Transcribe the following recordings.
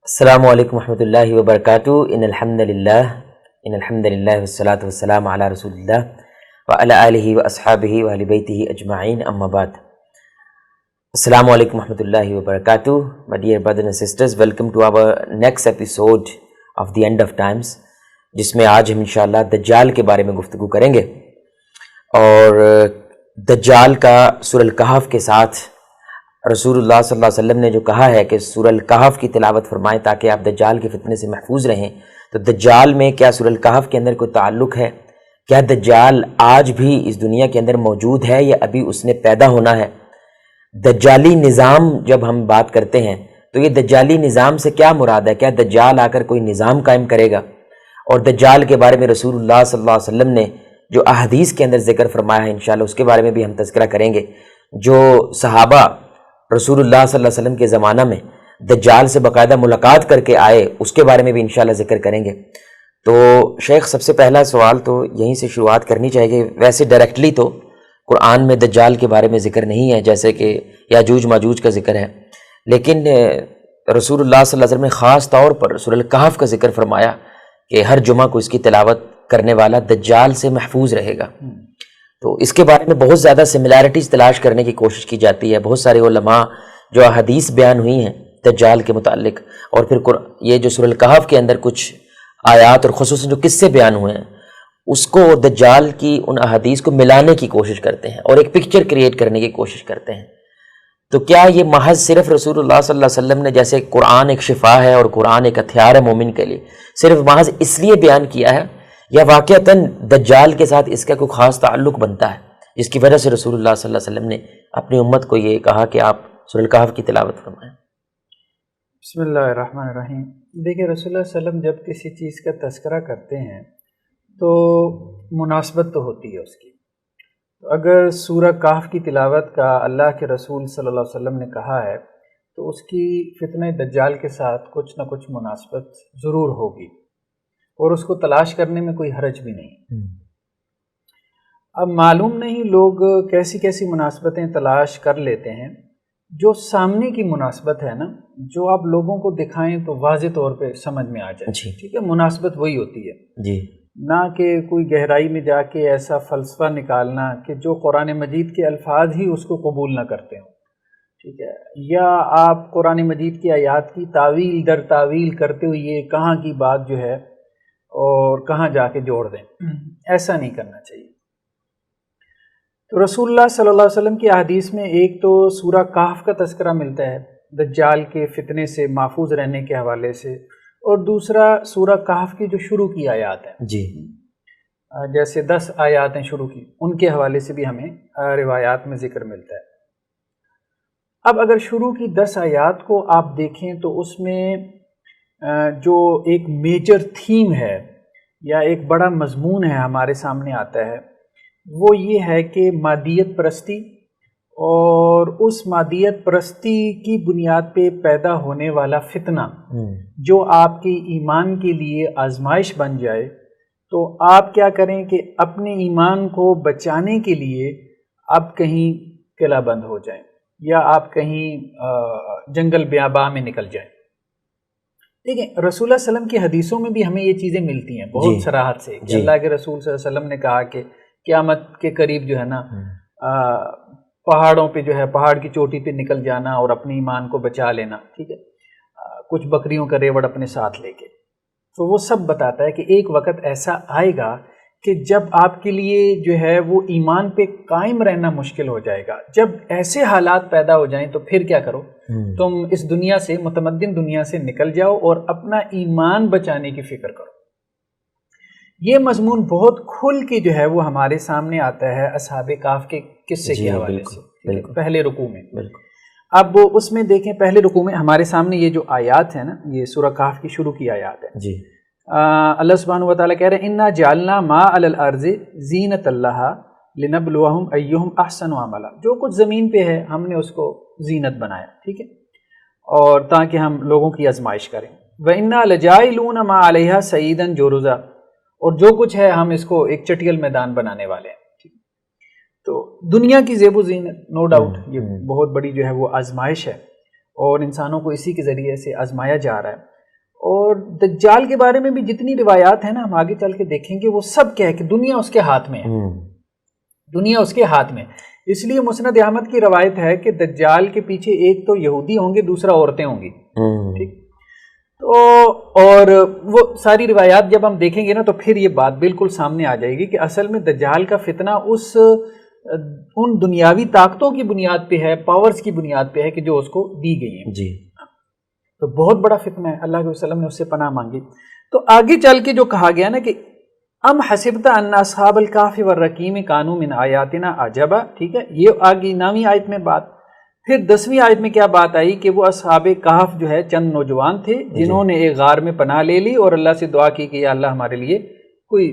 السلام علیکم ورحمۃ اللہ وبرکاتہ۔ ان الحمد للہ والصلاۃ والسلام علی رسول اللہ وعلی آلہ واصحابہ واہل بیتہ اجمعین، اما بعد۔ السلام علیکم ورحمۃ اللہ وبرکاتہ۔ My dear brothers and sisters, welcome to our next episode of the end of times، جس میں آج ہم انشاءاللہ دجال کے بارے میں گفتگو کریں گے، اور دجال کا سورہ الکہف کے ساتھ رسول اللہ صلی اللہ علیہ وسلم نے جو کہا ہے کہ سورہ الکہف کی تلاوت فرمائیں تاکہ آپ دجال کے فتنے سے محفوظ رہیں، تو دجال میں کیا سورہ الکہف کے اندر کوئی تعلق ہے؟ کیا دجال آج بھی اس دنیا کے اندر موجود ہے یا ابھی اس نے پیدا ہونا ہے؟ دجالی نظام جب ہم بات کرتے ہیں تو یہ دجالی نظام سے کیا مراد ہے؟ کیا دجال آ کر کوئی نظام قائم کرے گا؟ اور دجال کے بارے میں رسول اللہ صلی اللہ علیہ وسلم نے جو احادیث کے اندر ذکر فرمایا ہے، انشاءاللہ اس کے بارے میں بھی ہم تذکرہ کریں گے۔ جو صحابہ رسول اللہ صلی اللہ علیہ وسلم کے زمانہ میں دجال سے باقاعدہ ملاقات کر کے آئے، اس کے بارے میں بھی انشاءاللہ ذکر کریں گے۔ تو شیخ، سب سے پہلا سوال تو یہیں سے شروعات کرنی چاہیے کہ ویسے ڈائریکٹلی تو قرآن میں دجال کے بارے میں ذکر نہیں ہے، جیسے کہ یاجوج ماجوج کا ذکر ہے، لیکن رسول اللہ صلی اللہ علیہ وسلم نے خاص طور پر سورہ الکہف کا ذکر فرمایا کہ ہر جمعہ کو اس کی تلاوت کرنے والا دجال سے محفوظ رہے گا۔ تو اس کے بارے میں بہت زیادہ سملیرٹیز تلاش کرنے کی کوشش کی جاتی ہے۔ بہت سارے علماء جو احادیث بیان ہوئی ہیں دجال کے متعلق، اور پھر یہ جو سورہ الکہف کے اندر کچھ آیات اور خصوصاً جو قصے بیان ہوئے ہیں، اس کو دجال کی ان احادیث کو ملانے کی کوشش کرتے ہیں اور ایک پکچر کریٹ کرنے کی کوشش کرتے ہیں۔ تو کیا یہ محض صرف رسول اللہ صلی اللہ علیہ وسلم نے، جیسے قرآن ایک شفا ہے اور قرآن ایک ہتھیار ہے مومن کے لیے، صرف محض اس لیے بیان کیا ہے، یا واقعتاً دجال کے ساتھ اس کا کوئی خاص تعلق بنتا ہے جس کی وجہ سے رسول اللہ صلی اللہ علیہ وسلم نے اپنی امت کو یہ کہا کہ آپ سورہ الکہف کی تلاوت فرمائیں؟ بسم اللہ الرحمن الرحیم۔ دیکھیں، رسول اللہ صلی اللہ علیہ وسلم جب کسی چیز کا تذکرہ کرتے ہیں تو مناسبت تو ہوتی ہے اس کی۔ تو اگر سورہ کہف کی تلاوت کا اللہ کے رسول صلی اللہ علیہ وسلم نے کہا ہے تو اس کی فتنہ دجال کے ساتھ کچھ نہ کچھ مناسبت ضرور ہوگی، اور اس کو تلاش کرنے میں کوئی حرج بھی نہیں۔ اب معلوم نہیں لوگ کیسی کیسی مناسبتیں تلاش کر لیتے ہیں۔ جو سامنے کی مناسبت ہے نا، جو آپ لوگوں کو دکھائیں تو واضح طور پہ سمجھ میں آ جائے، ٹھیک ہے، مناسبت وہی ہوتی ہے جی، نہ کہ کوئی گہرائی میں جا کے ایسا فلسفہ نکالنا کہ جو قرآن مجید کے الفاظ ہی اس کو قبول نہ کرتے ہوں، ٹھیک ہے، یا آپ قرآن مجید کی آیات کی تعویل در تعویل کرتے ہوئے یہ کہاں کی بات جو ہے اور کہاں جا کے جوڑ دیں، ایسا نہیں کرنا چاہیے۔ تو رسول اللہ صلی اللہ علیہ وسلم کی احادیث میں ایک تو سورہ کہف کا تذکرہ ملتا ہے دجال کے فتنے سے محفوظ رہنے کے حوالے سے، اور دوسرا سورہ کہف کی جو شروع کی آیات ہیں، جی، جیسے 10 آیات ہیں شروع کی، ان کے حوالے سے بھی ہمیں روایات میں ذکر ملتا ہے۔ اب اگر شروع کی 10 آیات کو آپ دیکھیں تو اس میں جو ایک میجر تھیم ہے یا ایک بڑا مضمون ہے ہمارے سامنے آتا ہے، وہ یہ ہے کہ مادیت پرستی، اور اس مادیت پرستی کی بنیاد پہ پیدا ہونے والا فتنہ جو آپ کے ایمان کے لیے آزمائش بن جائے، تو آپ کیا کریں کہ اپنے ایمان کو بچانے کے لیے آپ کہیں قلعہ بند ہو جائیں یا آپ کہیں جنگل بیاباں میں نکل جائیں۔ دیکھیں، رسول اللہ صلی اللہ علیہ وسلم کی حدیثوں میں بھی ہمیں یہ چیزیں ملتی ہیں بہت صراحت سے کہ اللہ کے رسول صلی اللہ علیہ وسلم نے کہا کہ قیامت کے قریب جو ہے نا، پہاڑوں پہ جو ہے، پہاڑ کی چوٹی پہ نکل جانا اور اپنے ایمان کو بچا لینا، ٹھیک ہے، کچھ بکریوں کا ریوڑ اپنے ساتھ لے کے۔ تو وہ سب بتاتا ہے کہ ایک وقت ایسا آئے گا کہ جب آپ کے لیے جو ہے وہ ایمان پہ قائم رہنا مشکل ہو جائے گا۔ جب ایسے حالات پیدا ہو جائیں تو پھر کیا کرو؟ تم اس دنیا سے، متمدن دنیا سے نکل جاؤ اور اپنا ایمان بچانے کی فکر کرو۔ یہ مضمون بہت کھل کے جو ہے وہ ہمارے سامنے آتا ہے اصحاب کہف کے قصے کے حوالے سے، پہلے رکوع میں۔ اب اس میں دیکھیں، پہلے رکوع میں ہمارے سامنے یہ جو آیات ہیں نا، یہ سورہ کہف کی شروع کی آیات ہے۔ جی، اللہ سبحانہ وتعالیٰ کہہ رہے ہیں اِنَّا جَعَلْنَا مَا عَلَى الْأَرْضِ زِینَةً لَهَا لِنَبْلُوَهُمْ أَيُّهُمْ أَحْسَنُ عَمَلًا۔ جو کچھ زمین پہ ہے ہم نے اس کو زینت بنایا، ٹھیک ہے، اور تاکہ ہم لوگوں کی آزمائش کریں۔ وَإِنَّا لَجَاعِلُونَ مَا عَلَيْهَا سَعِيدًا جُرُزًا، اور جو کچھ ہے ہم اس کو ایک چٹیل میدان بنانے والے ہیں۔ تو دنیا کی زیب و زینت، نو ڈاؤٹ یہ بہت بڑی جو ہے وہ آزمائش ہے، اور انسانوں کو اسی کے ذریعے سے آزمایا جا رہا ہے۔ اور دجال کے بارے میں بھی جتنی روایات ہیں نا ہم آگے چل کے دیکھیں گے وہ سب کیا ہے کہ دنیا اس کے ہاتھ میں ہے، دنیا اس کے ہاتھ میں. اس لیے مسند احمد کی روایت ہے کہ دجال کے پیچھے ایک تو یہودی ہوں گے، دوسرا عورتیں ہوں گی. ٹھیک، تو اور وہ ساری روایات جب ہم دیکھیں گے نا تو پھر یہ بات بالکل سامنے آ جائے گی کہ اصل میں دجال کا فتنہ ان دنیاوی طاقتوں کی بنیاد پہ ہے، پاورز کی بنیاد پہ ہے کہ جو اس کو دی گئی ہیں. جی، تو بہت بڑا فتنہ ہے. اللہ کے وسلم نے اس سے پناہ مانگی. تو آگے چل کے جو کہا گیا نا کہ ام حسبت ان اصحاب الکہف والرقیم کانوا من آیاتنا عجبا، ٹھیک ہے، یہ آگے 9ویں آیت میں بات. پھر 10ویں آیت میں کیا بات آئی کہ وہ اصحاب کہف جو ہے چند نوجوان تھے جنہوں نے ایک غار میں پناہ لے لی اور اللہ سے دعا کی کہ یا اللہ ہمارے لیے کوئی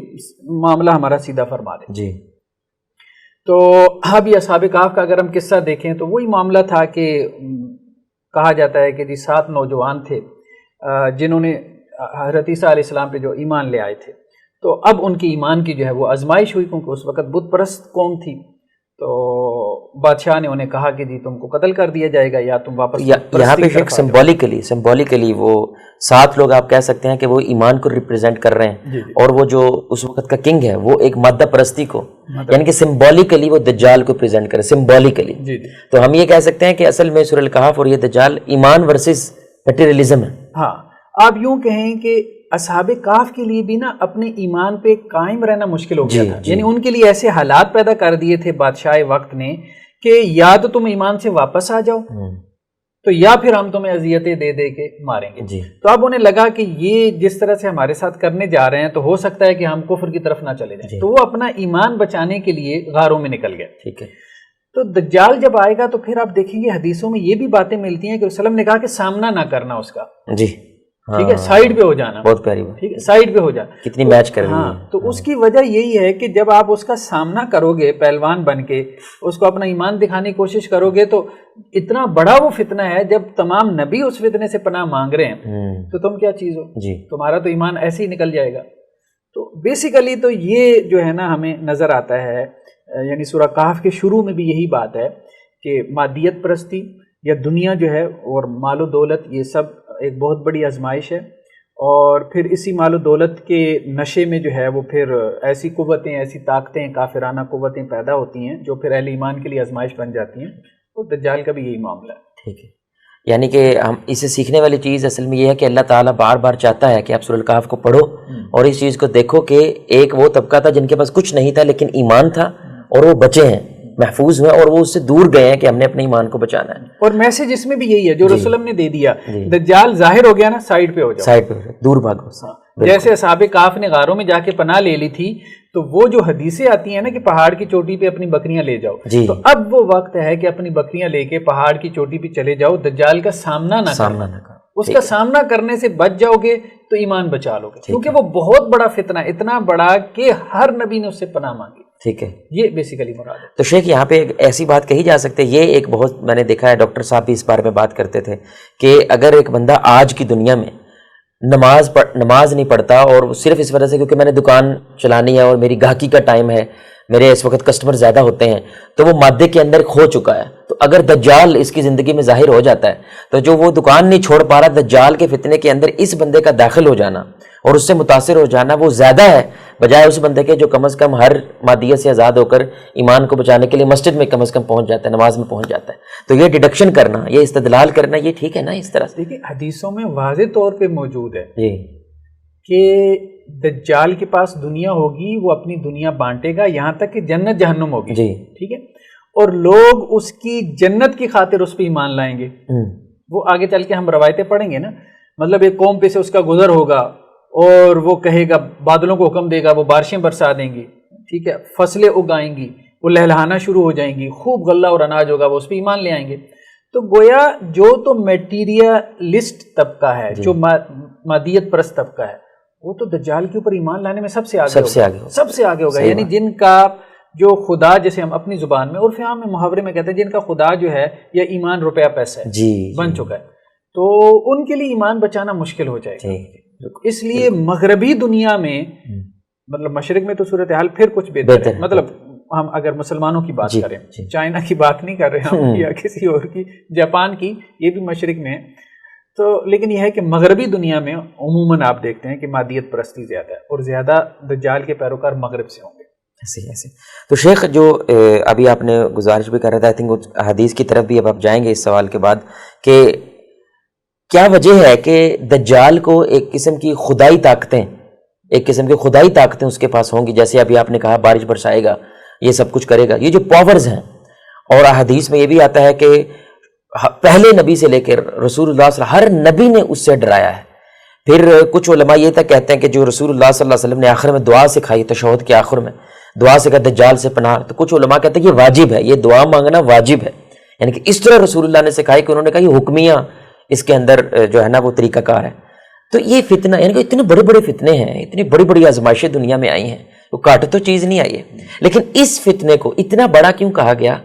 معاملہ ہمارا سیدھا فرما دے. جی. تو اب یہ اصحاب کہف کا اگر ہم قصہ دیکھیں تو وہی معاملہ تھا کہ کہا جاتا ہے کہ جی 7 نوجوان تھے جنہوں نے حضرت عیسیٰ علیہ السلام پہ جو ایمان لے آئے تھے. تو اب ان کی ایمان کی جو ہے وہ آزمائش ہوئی کیونکہ اس وقت بت پرست قوم تھی. تو بادشاہ نے انہیں کہا کہ جی تم کو قتل کر دیا جائے گا یا تم واپس. یہاں پہ ایک سمبولیکلی وہ 7 لوگ آپ کہہ سکتے ہیں کہ وہ ایمان کو ریپرزینٹ کر رہے ہیں. اور وہ جو اس وقت کا کنگ ہے وہ ایک مادہ پرستی کو، یعنی کہ سمبولیکلی وہ دجال کو پریزنٹ کرے سمبولیکلی. تو ہم یہ کہہ سکتے ہیں کہ اصل میں سورہ الکہف اور یہ دجال ایمان ورسز مٹیریلزم ہے. ہاں، آپ یوں کہیں کہ اصحاب کہف کے لیے بھی نا اپنے ایمان پہ قائم رہنا مشکل ہو گیا تھا. یعنی ان کے لیے ایسے حالات پیدا کر دیے تھے بادشاہ وقت نے کہ یا تو تم ایمان سے واپس آ جاؤ تو یا پھر ہم تمہیں اذیتیں دے دے کے ماریں گے. تو اب انہیں لگا کہ یہ جس طرح سے ہمارے ساتھ کرنے جا رہے ہیں تو ہو سکتا ہے کہ ہم کفر کی طرف نہ چلے جائیں. تو وہ اپنا ایمان بچانے کے لیے غاروں میں نکل گئے. ٹھیک ہے. تو دجال جب آئے گا تو پھر آپ دیکھیں گے حدیثوں میں یہ بھی باتیں ملتی ہیں کہ رسول اللہ نے کہا کہ سامنا نہ کرنا اس کا. جی، ٹھیک ہے، سائیڈ پہ ہو جانا. بہت پیاری بات. ٹھیک ہے، سائیڈ پہ ہو جانا. کتنی میچ کر رہی ہے. تو اس کی وجہ یہی ہے کہ جب آپ اس کا سامنا کرو گے پہلوان بن کے، اس کو اپنا ایمان دکھانے کی کوشش کرو گے تو اتنا بڑا وہ فتنہ ہے. جب تمام نبی اس فتنے سے پناہ مانگ رہے ہیں تو تم کیا چیز ہو. تمہارا تو ایمان ایسے ہی نکل جائے گا. تو بیسیکلی تو یہ جو ہے نا ہمیں نظر آتا ہے، یعنی سورہ کہف کے شروع میں بھی یہی بات ہے کہ مادیت پرستی یا دنیا جو ہے اور مال و دولت یہ سب ایک بہت بڑی آزمائش ہے. اور پھر اسی مال و دولت کے نشے میں جو ہے وہ پھر ایسی قوتیں، ایسی طاقتیں، کافرانہ قوتیں پیدا ہوتی ہیں جو پھر اہل ایمان کے لیے آزمائش بن جاتی ہیں. اور دجال کا بھی یہی معاملہ ہے. ٹھیک ہے، یعنی کہ ہم اسے سیکھنے والی چیز اصل میں یہ ہے کہ اللہ تعالیٰ بار بار چاہتا ہے کہ آپ سورہ الکہف کو پڑھو اور اس چیز کو دیکھو کہ ایک وہ طبقہ تھا جن کے پاس کچھ نہیں تھا لیکن ایمان تھا اور وہ بچے ہیں، محفوظ ہوئے اور وہ اس سے دور گئے ہیں کہ ہم نے اپنے ایمان کو بچانا ہے. اور میسج اس میں بھی یہی ہے جو رسول اللہ نے دے دیا. دجال ظاہر ہو گیا نا، سائیڈ پہ ہو جاؤ، سائیڈ پہ دور بھاگو. جیسے اصحاب کہف نے غاروں میں جا کے پناہ لے لی تھی تو وہ جو حدیثیں آتی ہیں نا کہ پہاڑ کی چوٹی پہ اپنی بکریاں لے جاؤ، تو اب وہ وقت ہے کہ اپنی بکریاں لے کے پہاڑ کی چوٹی پہ چلے جاؤ. دجال کا سامنا نہ کرو. اس کا سامنا کرنے سے بچ جاؤ گے تو ایمان بچا لو گے، کیونکہ وہ بہت بڑا فتنہ، اتنا بڑا کہ ہر نبی نے اس سے پناہ مانگی. ٹھیک ہے، یہ بیسیکلی مراد ہے. تو شیخ یہاں پہ ایک ایسی بات کہی جا سکتی ہے، یہ ایک بہت میں نے دیکھا ہے ڈاکٹر صاحب بھی اس بارے میں بات کرتے تھے کہ اگر ایک بندہ آج کی دنیا میں نماز نہیں پڑھتا اور صرف اس وجہ سے کیونکہ میں نے دکان چلانی ہے اور میری گاہکی کا ٹائم ہے، میرے اس وقت کسٹمر زیادہ ہوتے ہیں، تو وہ مادے کے اندر کھو چکا ہے. تو اگر دجال اس کی زندگی میں ظاہر ہو جاتا ہے تو جو وہ دکان نہیں چھوڑ پا رہا، دجال کے فتنے کے اندر اس بندے کا داخل ہو جانا اور اس سے متاثر ہو جانا وہ زیادہ ہے بجائے اس بندے کے جو کم از کم ہر مادیت سے آزاد ہو کر ایمان کو بچانے کے لیے مسجد میں کم از کم پہنچ جاتا ہے، نماز میں پہنچ جاتا ہے. تو یہ ڈیڈکشن کرنا، یہ استدلال کرنا، یہ ٹھیک ہے نا اس طرح سے؟ دیکھیں حدیثوں میں واضح طور پہ موجود ہے کہ دجال کے پاس دنیا ہوگی، وہ اپنی دنیا بانٹے گا یہاں تک کہ جنت جہنم ہوگی. ٹھیک ہے، اور لوگ اس کی جنت کی خاطر اس پہ ایمان لائیں گے. وہ آگے چل کے ہم روایتیں پڑھیں گے نا، مطلب ایک قوم پہ سے اس کا گزر ہوگا اور وہ کہے گا، بادلوں کو حکم دے گا، وہ بارشیں برسا دیں گی. ٹھیک ہے، فصلیں اگائیں گی، وہ لہلہانا شروع ہو جائیں گی، خوب غلہ اور اناج ہوگا، وہ اس پہ ایمان لے آئیں گے. تو گویا جو تو میٹیریلسٹ طبقہ ہے، جو مادیت پرست طبقہ ہے، وہ تو دجال کے اوپر ایمان لانے میں سب سے آگے ہوگا. یعنی جن کا جو خدا، جیسے ہم اپنی زبان میں عرف عام میں محاورے میں کہتے ہیں، جن کا خدا جو ہے یا ایمان روپیہ پیسہ ہے بن چکا ہے، تو ان کے لیے ایمان بچانا مشکل ہو جائے گا. اس لیے مغربی دنیا میں، مطلب مشرق میں تو صورتحال پھر کچھ بہتر ہے. مطلب ہم اگر مسلمانوں کی بات کریں، چائنا کی بات نہیں کر رہے ہم یا کسی اور کی، جاپان کی، یہ بھی مشرق میں ہے. تو لیکن یہ ہے کہ مغربی دنیا میں عموماً آپ دیکھتے ہیں کہ مادیت پرستی زیادہ ہے اور زیادہ دجال کے پیروکار مغرب سے ہوں گے. ایسے تو شیخ جو ابھی آپ نے گزارش بھی کر رہا تھا، آئی تھنک حدیث کی طرف بھی اب آپ جائیں گے اس سوال کے بعد، کہ کیا وجہ ہے کہ دجال کو ایک قسم کی خدائی طاقتیں اس کے پاس ہوں گی، جیسے ابھی آپ نے کہا بارش برسائے گا، یہ سب کچھ کرے گا، یہ جو پاورز ہیں. اور احادیث میں یہ بھی آتا ہے کہ پہلے نبی سے لے کر رسول اللہ صلی اللہ علیہ وسلم، ہر نبی نے اس سے ڈرایا ہے. پھر کچھ علماء یہ تک کہتے ہیں کہ جو رسول اللہ صلی اللہ علیہ وسلم نے آخر میں دعا سکھائی، تشہد کے آخر میں دعا سے کہا دجال سے پناہ، تو کچھ علماء کہتے ہیں کہ یہ واجب ہے، یہ دعا مانگنا واجب ہے. یعنی کہ اس طرح رسول اللہ نے سکھائی کہ انہوں نے کہا یہ حکمیہ اس کے اندر جو ہے نا وہ طریقہ کار ہے. تو یہ فتنہ، یعنی کہ اتنے بڑے بڑے فتنے ہیں، اتنی بڑی بڑی آزمائشیں دنیا میں آئی ہیں، وہ کاٹ تو چیز نہیں آئی ہے. لیکن اس فتنے کو اتنا بڑا کیوں کہا گیا،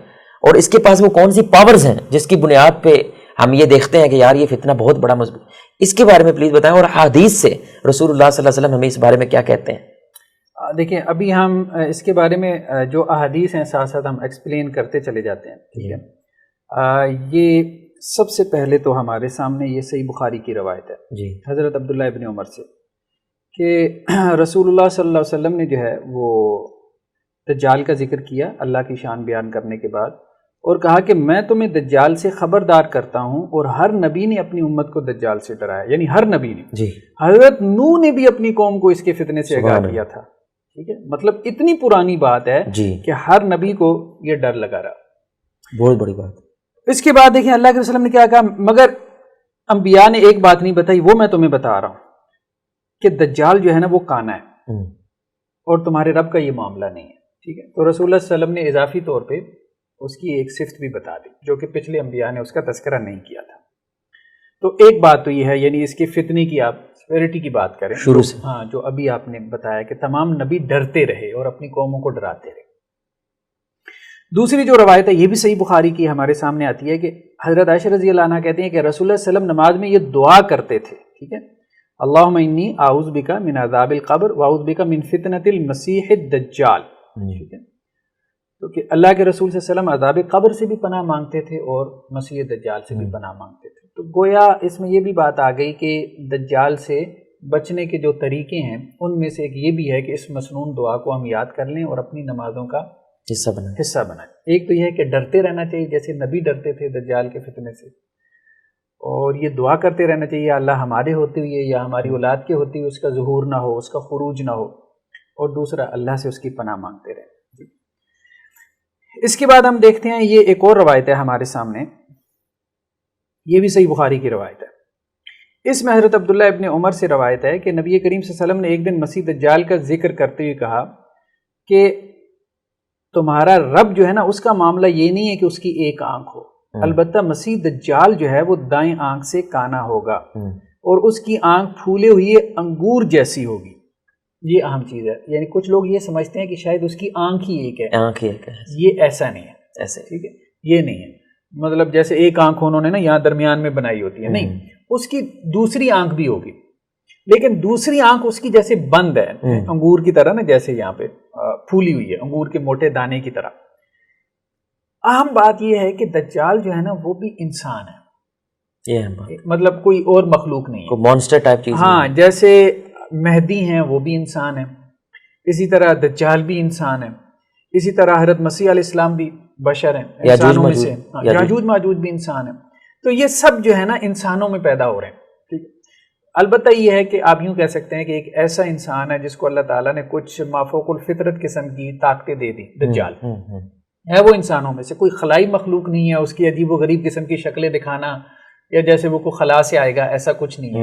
اور اس کے پاس وہ کون سی پاورز ہیں جس کی بنیاد پہ ہم یہ دیکھتے ہیں کہ یار یہ فتنہ بہت بڑا مضبوط. اس کے بارے میں پلیز بتائیں، اور حدیث سے رسول اللہ صلی اللہ علیہ وسلم ہمیں اس بارے میں کیا کہتے ہیں. دیکھیں ابھی ہم اس کے بارے میں جو احادیث ہیں ساتھ ساتھ ہم ایکسپلین کرتے چلے جاتے ہیں. ٹھیک ہے، یہ سب سے پہلے تو ہمارے سامنے یہ صحیح بخاری کی روایت ہے جی حضرت عبداللہ ابن عمر سے کہ رسول اللہ صلی اللہ علیہ وسلم نے جو ہے وہ دجال کا ذکر کیا اللہ کی شان بیان کرنے کے بعد، اور کہا کہ میں تمہیں دجال سے خبردار کرتا ہوں، اور ہر نبی نے اپنی امت کو دجال سے ڈرایا، یعنی ہر نبی نے. جی حضرت نوح نے بھی اپنی قوم کو اس کے فتنے سے آگاہ کیا تھا. ٹھیک ہے، مطلب اتنی پرانی بات ہے جی کہ ہر نبی کو یہ ڈر لگا رہا. بہت بڑی بات. اس کے بعد دیکھیں اللہ کے رسول نے کیا کہا، مگر انبیاء نے ایک بات نہیں بتائی، وہ میں تمہیں بتا رہا ہوں کہ دجال جو ہے نا وہ کانا ہے اور تمہارے رب کا یہ معاملہ نہیں ہے. ٹھیک ہے، تو رسول اللہ صلی اللہ علیہ وسلم نے اضافی طور پہ اس کی ایک صفت بھی بتا دی جو کہ پچھلے انبیاء نے اس کا تذکرہ نہیں کیا تھا. تو ایک بات تو یہ ہے، یعنی اس کے فتنے کی آپ سیوریٹی کی بات کریں شروع سے، ہاں، جو ابھی آپ نے بتایا کہ تمام نبی ڈرتے رہے اور اپنی قوموں کو ڈراتے رہے. دوسری جو روایت ہے یہ بھی صحیح بخاری کی ہمارے سامنے آتی ہے کہ حضرت عائشہ رضی اللہ عنہ کہتے ہیں کہ رسول اللہ صلی اللہ علیہ وسلم نماز میں یہ دعا کرتے تھے. ٹھیک ہے، اللہم انی اعوذ بک من عذاب القبر واعوذ بک من فتنۃ المسیح الدجال. ٹھیک ہے، تو کہ اللہ کے رسول صلی اللہ علیہ وسلم عذاب قبر سے بھی پناہ مانگتے تھے اور مسیح دجال سے بھی پناہ مانگتے تھے. تو گویا اس میں یہ بھی بات آ گئی کہ دجال سے بچنے کے جو طریقے ہیں ان میں سے ایک یہ بھی ہے کہ اس مسنون دعا کو ہم یاد کر لیں اور اپنی نمازوں کا حصہ بنائیں. ایک تو یہ ہے کہ ڈرتے رہنا چاہیے جیسے نبی ڈرتے تھے دجال کے فتنے سے، اور یہ دعا کرتے رہنا چاہیے اللہ ہمارے ہوتے ہوئے یا ہماری اولاد کے ہوتے ہوئے اس کا ظہور نہ ہو، اس کا خروج نہ ہو، اور دوسرا اللہ سے اس کی پناہ مانگتے رہیں. اس کے بعد ہم دیکھتے ہیں یہ ایک اور روایت ہے ہمارے سامنے، یہ بھی صحیح بخاری کی روایت ہے. اس میں حضرت عبداللہ ابن عمر سے روایت ہے کہ نبی کریم صلی اللہ علیہ وسلم نے ایک دن مسیح دجال کا ذکر کرتے ہوئے کہا کہ تمہارا رب جو ہے نا اس کا معاملہ یہ نہیں ہے کہ اس کی ایک آنکھ ہو، البتہ مسیح دجال جو ہے وہ دائیں آنکھ سے کانا ہوگا اور اس کی آنکھ پھولے ہوئی انگور جیسی ہوگی. یہ اہم چیز ہے، یعنی کچھ لوگ یہ سمجھتے ہیں کہ شاید اس کی آنکھ ہی ایک ہے، یہ ایسا نہیں ہے. ایسے ٹھیک ہے، یہ نہیں ہے، مطلب جیسے ایک آنکھ انہوں نے نا یہاں درمیان میں بنائی ہوتی ہے، نہیں، اس کی دوسری آنکھ بھی ہوگی، لیکن دوسری آنکھ اس کی جیسے بند ہے انگور کی طرح نا، جیسے یہاں پہ پھولی ہوئی ہے انگور کے موٹے دانے کی طرح. اہم بات یہ ہے کہ دجال جو ہے نا وہ بھی انسان ہے، مطلب کوئی اور مخلوق نہیں ہے، مونسٹر ٹائپ چیز. ہاں، جیسے مہدی ہیں وہ بھی انسان ہیں، اسی طرح دجال بھی انسان ہے، اسی طرح حضرت مسیح علیہ السلام بھی بشر ہیں، انسانوں میں سے، یاجوج ماجوج بھی انسان ہیں. تو یہ سب جو ہے نا انسانوں میں پیدا ہو رہے ہیں. ٹھیک ہے، البتہ یہ ہے کہ آپ یوں کہہ سکتے ہیں کہ ایک ایسا انسان ہے جس کو اللہ تعالیٰ نے کچھ مافوق الفطرت قسم کی طاقتیں دے دی. دجال ہے وہ انسانوں میں سے، کوئی خلائی مخلوق نہیں ہے، اس کی عجیب و غریب قسم کی شکلیں دکھانا یا جیسے وہ کوئی خلا سے آئے گا ایسا کچھ نہیں ہے،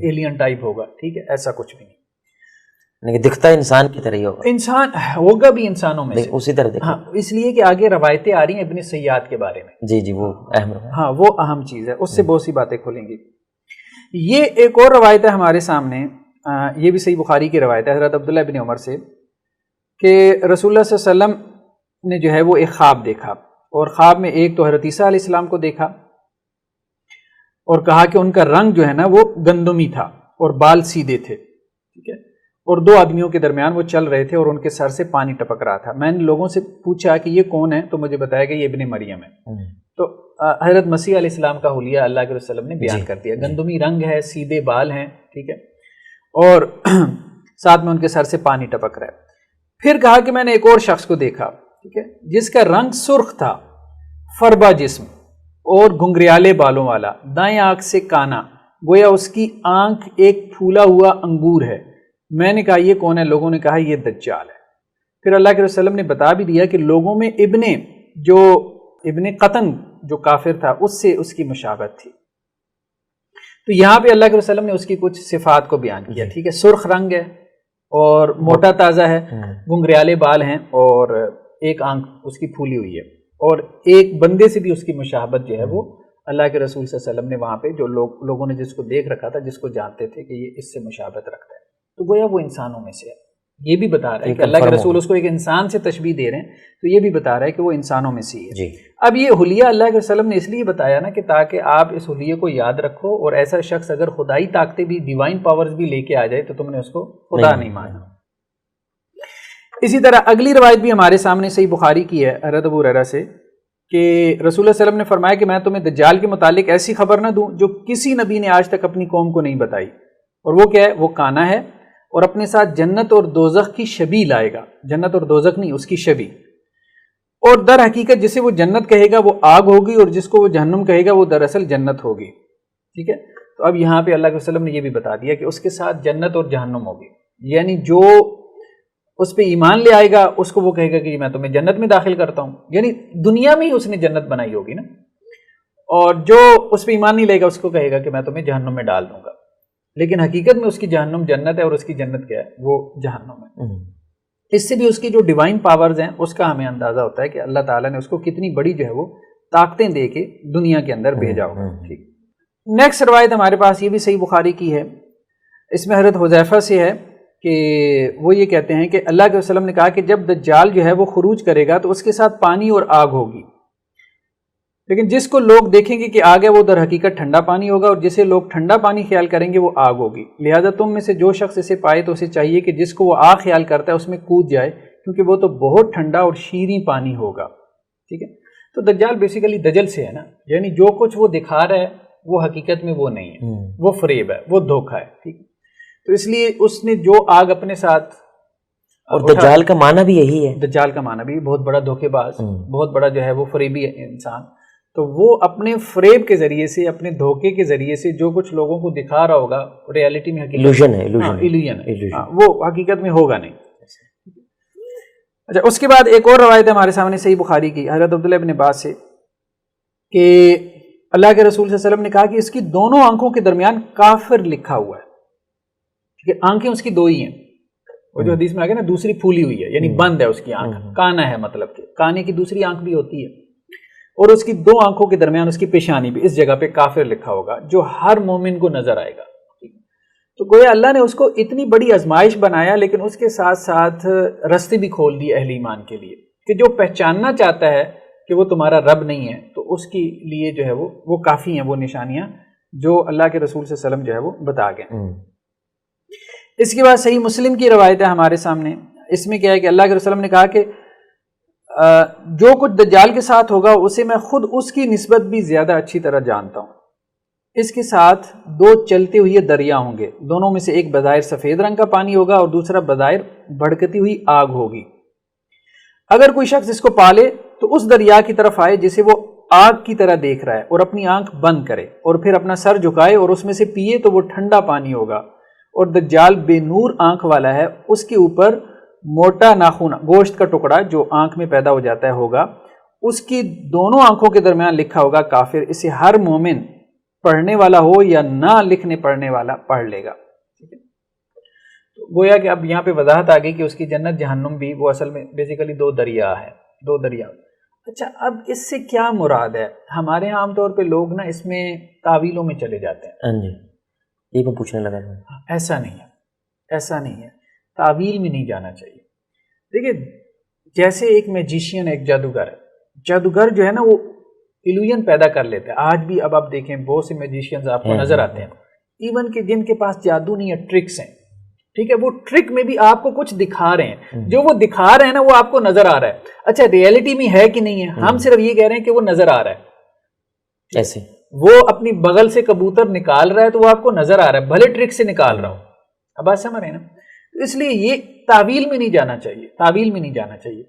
ایلین ٹائپ ہوگا. ٹھیک ہے، ایسا کچھ بھی نہیں، دکھتا انسان کی طرح ہی ہوگا، انسان ہوگا بھی انسانوں میں سے اسی طرح. ہاں، اس لیے کہ آگے روایتیں آ رہی ہیں ابن سیاد کے بارے میں. جی وہ اہم، ہاں وہ اہم چیز ہے، اس سے بہت سی باتیں کھولیں گی. یہ ایک اور روایت ہے ہمارے سامنے، یہ بھی صحیح بخاری کی روایت ہے حضرت عبداللہ ابن عمر سے کہ رسول اللہ صلی اللہ علیہ وسلم نے جو ہے وہ ایک خواب دیکھا، اور خواب میں ایک تو حضرت عیسیٰ علیہ السلام کو دیکھا اور کہا کہ ان کا رنگ جو ہے نا وہ گندمی تھا اور بال سیدھے تھے. ٹھیک ہے، اور دو آدمیوں کے درمیان وہ چل رہے تھے اور ان کے سر سے پانی ٹپک رہا تھا. میں نے لوگوں سے پوچھا کہ یہ کون ہے، تو مجھے بتایا کہ یہ ابن مریم ہے. تو حضرت مسیح علیہ السلام کا حلیہ اللہ کے رسول نے بیان کر دیا. گندمی رنگ ہے، سیدھے بال ہیں، ٹھیک ہے، اور ساتھ میں ان کے سر سے پانی ٹپک رہا ہے. پھر کہا کہ میں نے ایک اور شخص کو دیکھا، ٹھیک ہے، جس کا رنگ سرخ تھا، فربا جسم اور گھنگریالے بالوں والا، دائیں آنکھ سے کانا، گویا اس کی آنکھ ایک پھولا ہوا انگور ہے. میں نے کہا یہ کون ہے؟ لوگوں نے کہا یہ دجال ہے. پھر اللہ کے رسول نے بتا بھی دیا کہ لوگوں میں ابن قطن جو کافر تھا اس سے اس کی مشابہت تھی. تو یہاں پہ اللہ کے رسول نے اس کی کچھ صفات کو بیان کیا، ٹھیک ہے. سرخ رنگ ہے اور موٹا تازہ ہے، گھنگریالے بال ہیں اور ایک آنکھ اس کی پھولی ہوئی ہے، اور ایک بندے سے بھی اس کی مشابہت جو ہے وہ اللہ کے رسول صلی اللہ علیہ وسلم نے وہاں پہ جو لوگوں نے جس کو دیکھ رکھا تھا، جس کو جانتے تھے کہ یہ اس سے مشابہت رکھتا ہے، تو گویا وہ انسانوں میں سے ہے. یہ بھی بتا رہا ہے کہ اللہ کے رسول اس کو ایک انسان سے تشبیہ دے رہے ہیں، تو یہ بھی بتا رہا ہے کہ وہ انسانوں میں سے ہے. اب یہ حلیہ اللہ کے وسلم نے اس لیے بتایا نا کہ تاکہ آپ اس حلیہ کو یاد رکھو، اور ایسا شخص اگر خدائی طاقتیں بھی، ڈیوائن پاورز بھی لے کے آ جائے تو تم نے اس کو خدا نہیں مانا. اسی طرح اگلی روایت بھی ہمارے سامنے صحیح بخاری کی ہے حضرت ابو ہریرہ سے کہ رسول اللہ صلی اللہ علیہ وسلم نے فرمایا کہ میں تمہیں دجال کے متعلق ایسی خبر نہ دوں جو کسی نبی نے آج تک اپنی قوم کو نہیں بتائی. اور وہ کیا ہے؟ وہ کانا ہے اور اپنے ساتھ جنت اور دوزخ کی شبیہ لائے گا. جنت اور دوزخ نہیں، اس کی شبیہ. اور در حقیقت جسے وہ جنت کہے گا وہ آگ ہوگی، اور جس کو وہ جہنم کہے گا وہ دراصل جنت ہوگی. ٹھیک ہے. تو اب یہاں پہ اللہ کے وسلم نے یہ بھی بتا دیا کہ اس کے ساتھ جنت اور جہنم ہوگی. یعنی جو اس پہ ایمان لے آئے گا اس کو وہ کہے گا کہ میں تمہیں جنت میں داخل کرتا ہوں، یعنی دنیا میں ہی اس نے جنت بنائی ہوگی نا. اور جو اس پہ ایمان نہیں لے گا اس کو کہے گا کہ میں تمہیں جہنم میں ڈال دوں گا، لیکن حقیقت میں اس کی جہنم جنت ہے اور اس کی جنت کیا ہے؟ وہ جہنم ہے. اس سے بھی اس کی جو ڈیوائن پاورز ہیں اس کا ہمیں اندازہ ہوتا ہے کہ اللہ تعالیٰ نے اس کو کتنی بڑی جو ہے وہ طاقتیں دے کے دنیا کے اندر بھیجا ہوگا. ٹھیک. نیکسٹ روایت ہمارے پاس یہ بھی صحیح بخاری کی ہے. اس میں حضرت حذیفہ سے ہے کہ وہ یہ کہتے ہیں کہ اللہ کے وسلم نے کہا کہ جب دجال جو ہے وہ خروج کرے گا تو اس کے ساتھ پانی اور آگ ہوگی، لیکن جس کو لوگ دیکھیں گے کہ آگ ہے وہ در حقیقت ٹھنڈا پانی ہوگا، اور جسے لوگ ٹھنڈا پانی خیال کریں گے وہ آگ ہوگی. لہذا تم میں سے جو شخص اسے پائے تو اسے چاہیے کہ جس کو وہ آگ خیال کرتا ہے اس میں کود جائے، کیونکہ وہ تو بہت ٹھنڈا اور شیریں پانی ہوگا. ٹھیک ہے. تو دجال بیسیکلی دجل سے ہے نا، یعنی جو کچھ وہ دکھا رہا ہے وہ حقیقت میں وہ نہیں ہے، وہ فریب ہے، وہ دھوکہ ہے. ٹھیک. تو اس لیے اس نے جو آگ اپنے ساتھ، اور دجال کا معنی بھی یہی ہے، دجال کا معنی بھی بہت بڑا دھوکے باز، بہت بڑا جو ہے وہ فریبی انسان. تو وہ اپنے فریب کے ذریعے سے، اپنے دھوکے کے ذریعے سے جو کچھ لوگوں کو دکھا رہا ہوگا ریالٹی میں illusion ہے، وہ حقیقت میں ہوگا نہیں. اچھا، اس کے بعد ایک اور روایت ہمارے سامنے صحیح بخاری کی حضرت عبداللہ بن عباس سے کہ اللہ کے رسول صلی اللہ علیہ وسلم نے کہا کہ اس کی دونوں آنکھوں کے درمیان کافر لکھا ہوا ہے. ٹھیک ہے. آنکھیں اس کی دو ہی ہیں، وہ جو حدیث میں آ گیا نا دوسری پھولی ہوئی ہے، یعنی بند ہے اس کی آنکھ. کانا ہے، مطلب کہ کانے کی دوسری آنکھ بھی ہوتی ہے، اور اس کی دو آنکھوں کے درمیان اس کی پیشانی بھی، اس جگہ پہ کافر لکھا ہوگا جو ہر مومن کو نظر آئے گا. تو گویا اللہ نے اس کو اتنی بڑی آزمائش بنایا، لیکن اس کے ساتھ ساتھ رستے بھی کھول دیے اہل ایمان کے لیے کہ جو پہچاننا چاہتا ہے کہ وہ تمہارا رب نہیں ہے تو اس کے لیے جو ہے وہ کافی ہیں وہ نشانیاں جو اللہ کے رسول صلی اللہ علیہ وسلم جو ہے وہ بتا گئے. اس کے بعد صحیح مسلم کی روایت ہے ہمارے سامنے. اس میں کیا ہے کہ اللہ کے رسول صلی اللہ علیہ وسلم نے کہا کہ جو کچھ دجال کے ساتھ ہوگا اسے میں خود اس کی نسبت بھی زیادہ اچھی طرح جانتا ہوں. اس کے ساتھ دو چلتے ہوئے دریا ہوں گے، دونوں میں سے ایک بظاہر سفید رنگ کا پانی ہوگا اور دوسرا بظاہر بھڑکتی ہوئی آگ ہوگی. اگر کوئی شخص اس کو پالے تو اس دریا کی طرف آئے جسے وہ آگ کی طرح دیکھ رہا ہے اور اپنی آنکھ بند کرے اور پھر اپنا سر جھکائے اور اس میں سے پیے تو وہ ٹھنڈا پانی ہوگا. اور دجال بے نور آنکھ والا ہے، اس کے اوپر موٹا ناخن گوشت کا ٹکڑا جو آنکھ میں پیدا ہو جاتا ہے ہوگا، اس کی دونوں آنکھوں کے درمیان لکھا ہوگا کافر. اسے ہر مومن پڑھنے والا ہو یا نہ لکھنے پڑھنے والا پڑھ لے گا. ٹھیک ہے. تو گویا کہ اب یہاں پہ وضاحت آ گئی کہ اس کی جنت جہنم بھی وہ اصل میں بیسیکلی دو دریا ہے، دو دریا. اچھا، اب اس سے کیا مراد ہے؟ ہمارے یہاں عام طور پہ لوگ نا اس میں تعویلوں میں چلے جاتے ہیں. ہاں جی، یہ میں پوچھنے لگا تھا. ایسا نہیں ہے، ایسا نہیں ہے، تعویل میں نہیں جانا چاہیے. دیکھیے، جیسے ایک میجیشین، ایک جادوگر ہے، جادوگر جو ہے نا وہ ایلوژن پیدا کر لیتا ہے. آج بھی اب آپ دیکھیں بہت سے میجیشینز آپ کو نظر آتے ہیں، ایون کہ جن کے پاس جادو نہیں ہے، ٹرکس ہیں. ٹھیک ہے، وہ ٹرک میں بھی آپ کو کچھ دکھا رہے ہیں، جو وہ دکھا رہے ہیں نا وہ آپ کو نظر آ رہا ہے. اچھا، ریئلٹی میں ہے کہ نہیں ہے؟ ہم صرف یہ کہہ رہے ہیں کہ وہ نظر آ رہا ہے. ایسے وہ اپنی بغل سے کبوتر نکال رہا ہے تو وہ آپ کو نظر آ رہا ہے، بھلے ٹرک سے نکال رہا ہو. اب بات سمجھ رہے ہیں نا. تو اس لیے یہ تعویل میں نہیں جانا چاہیے، تعویل میں نہیں جانا چاہیے.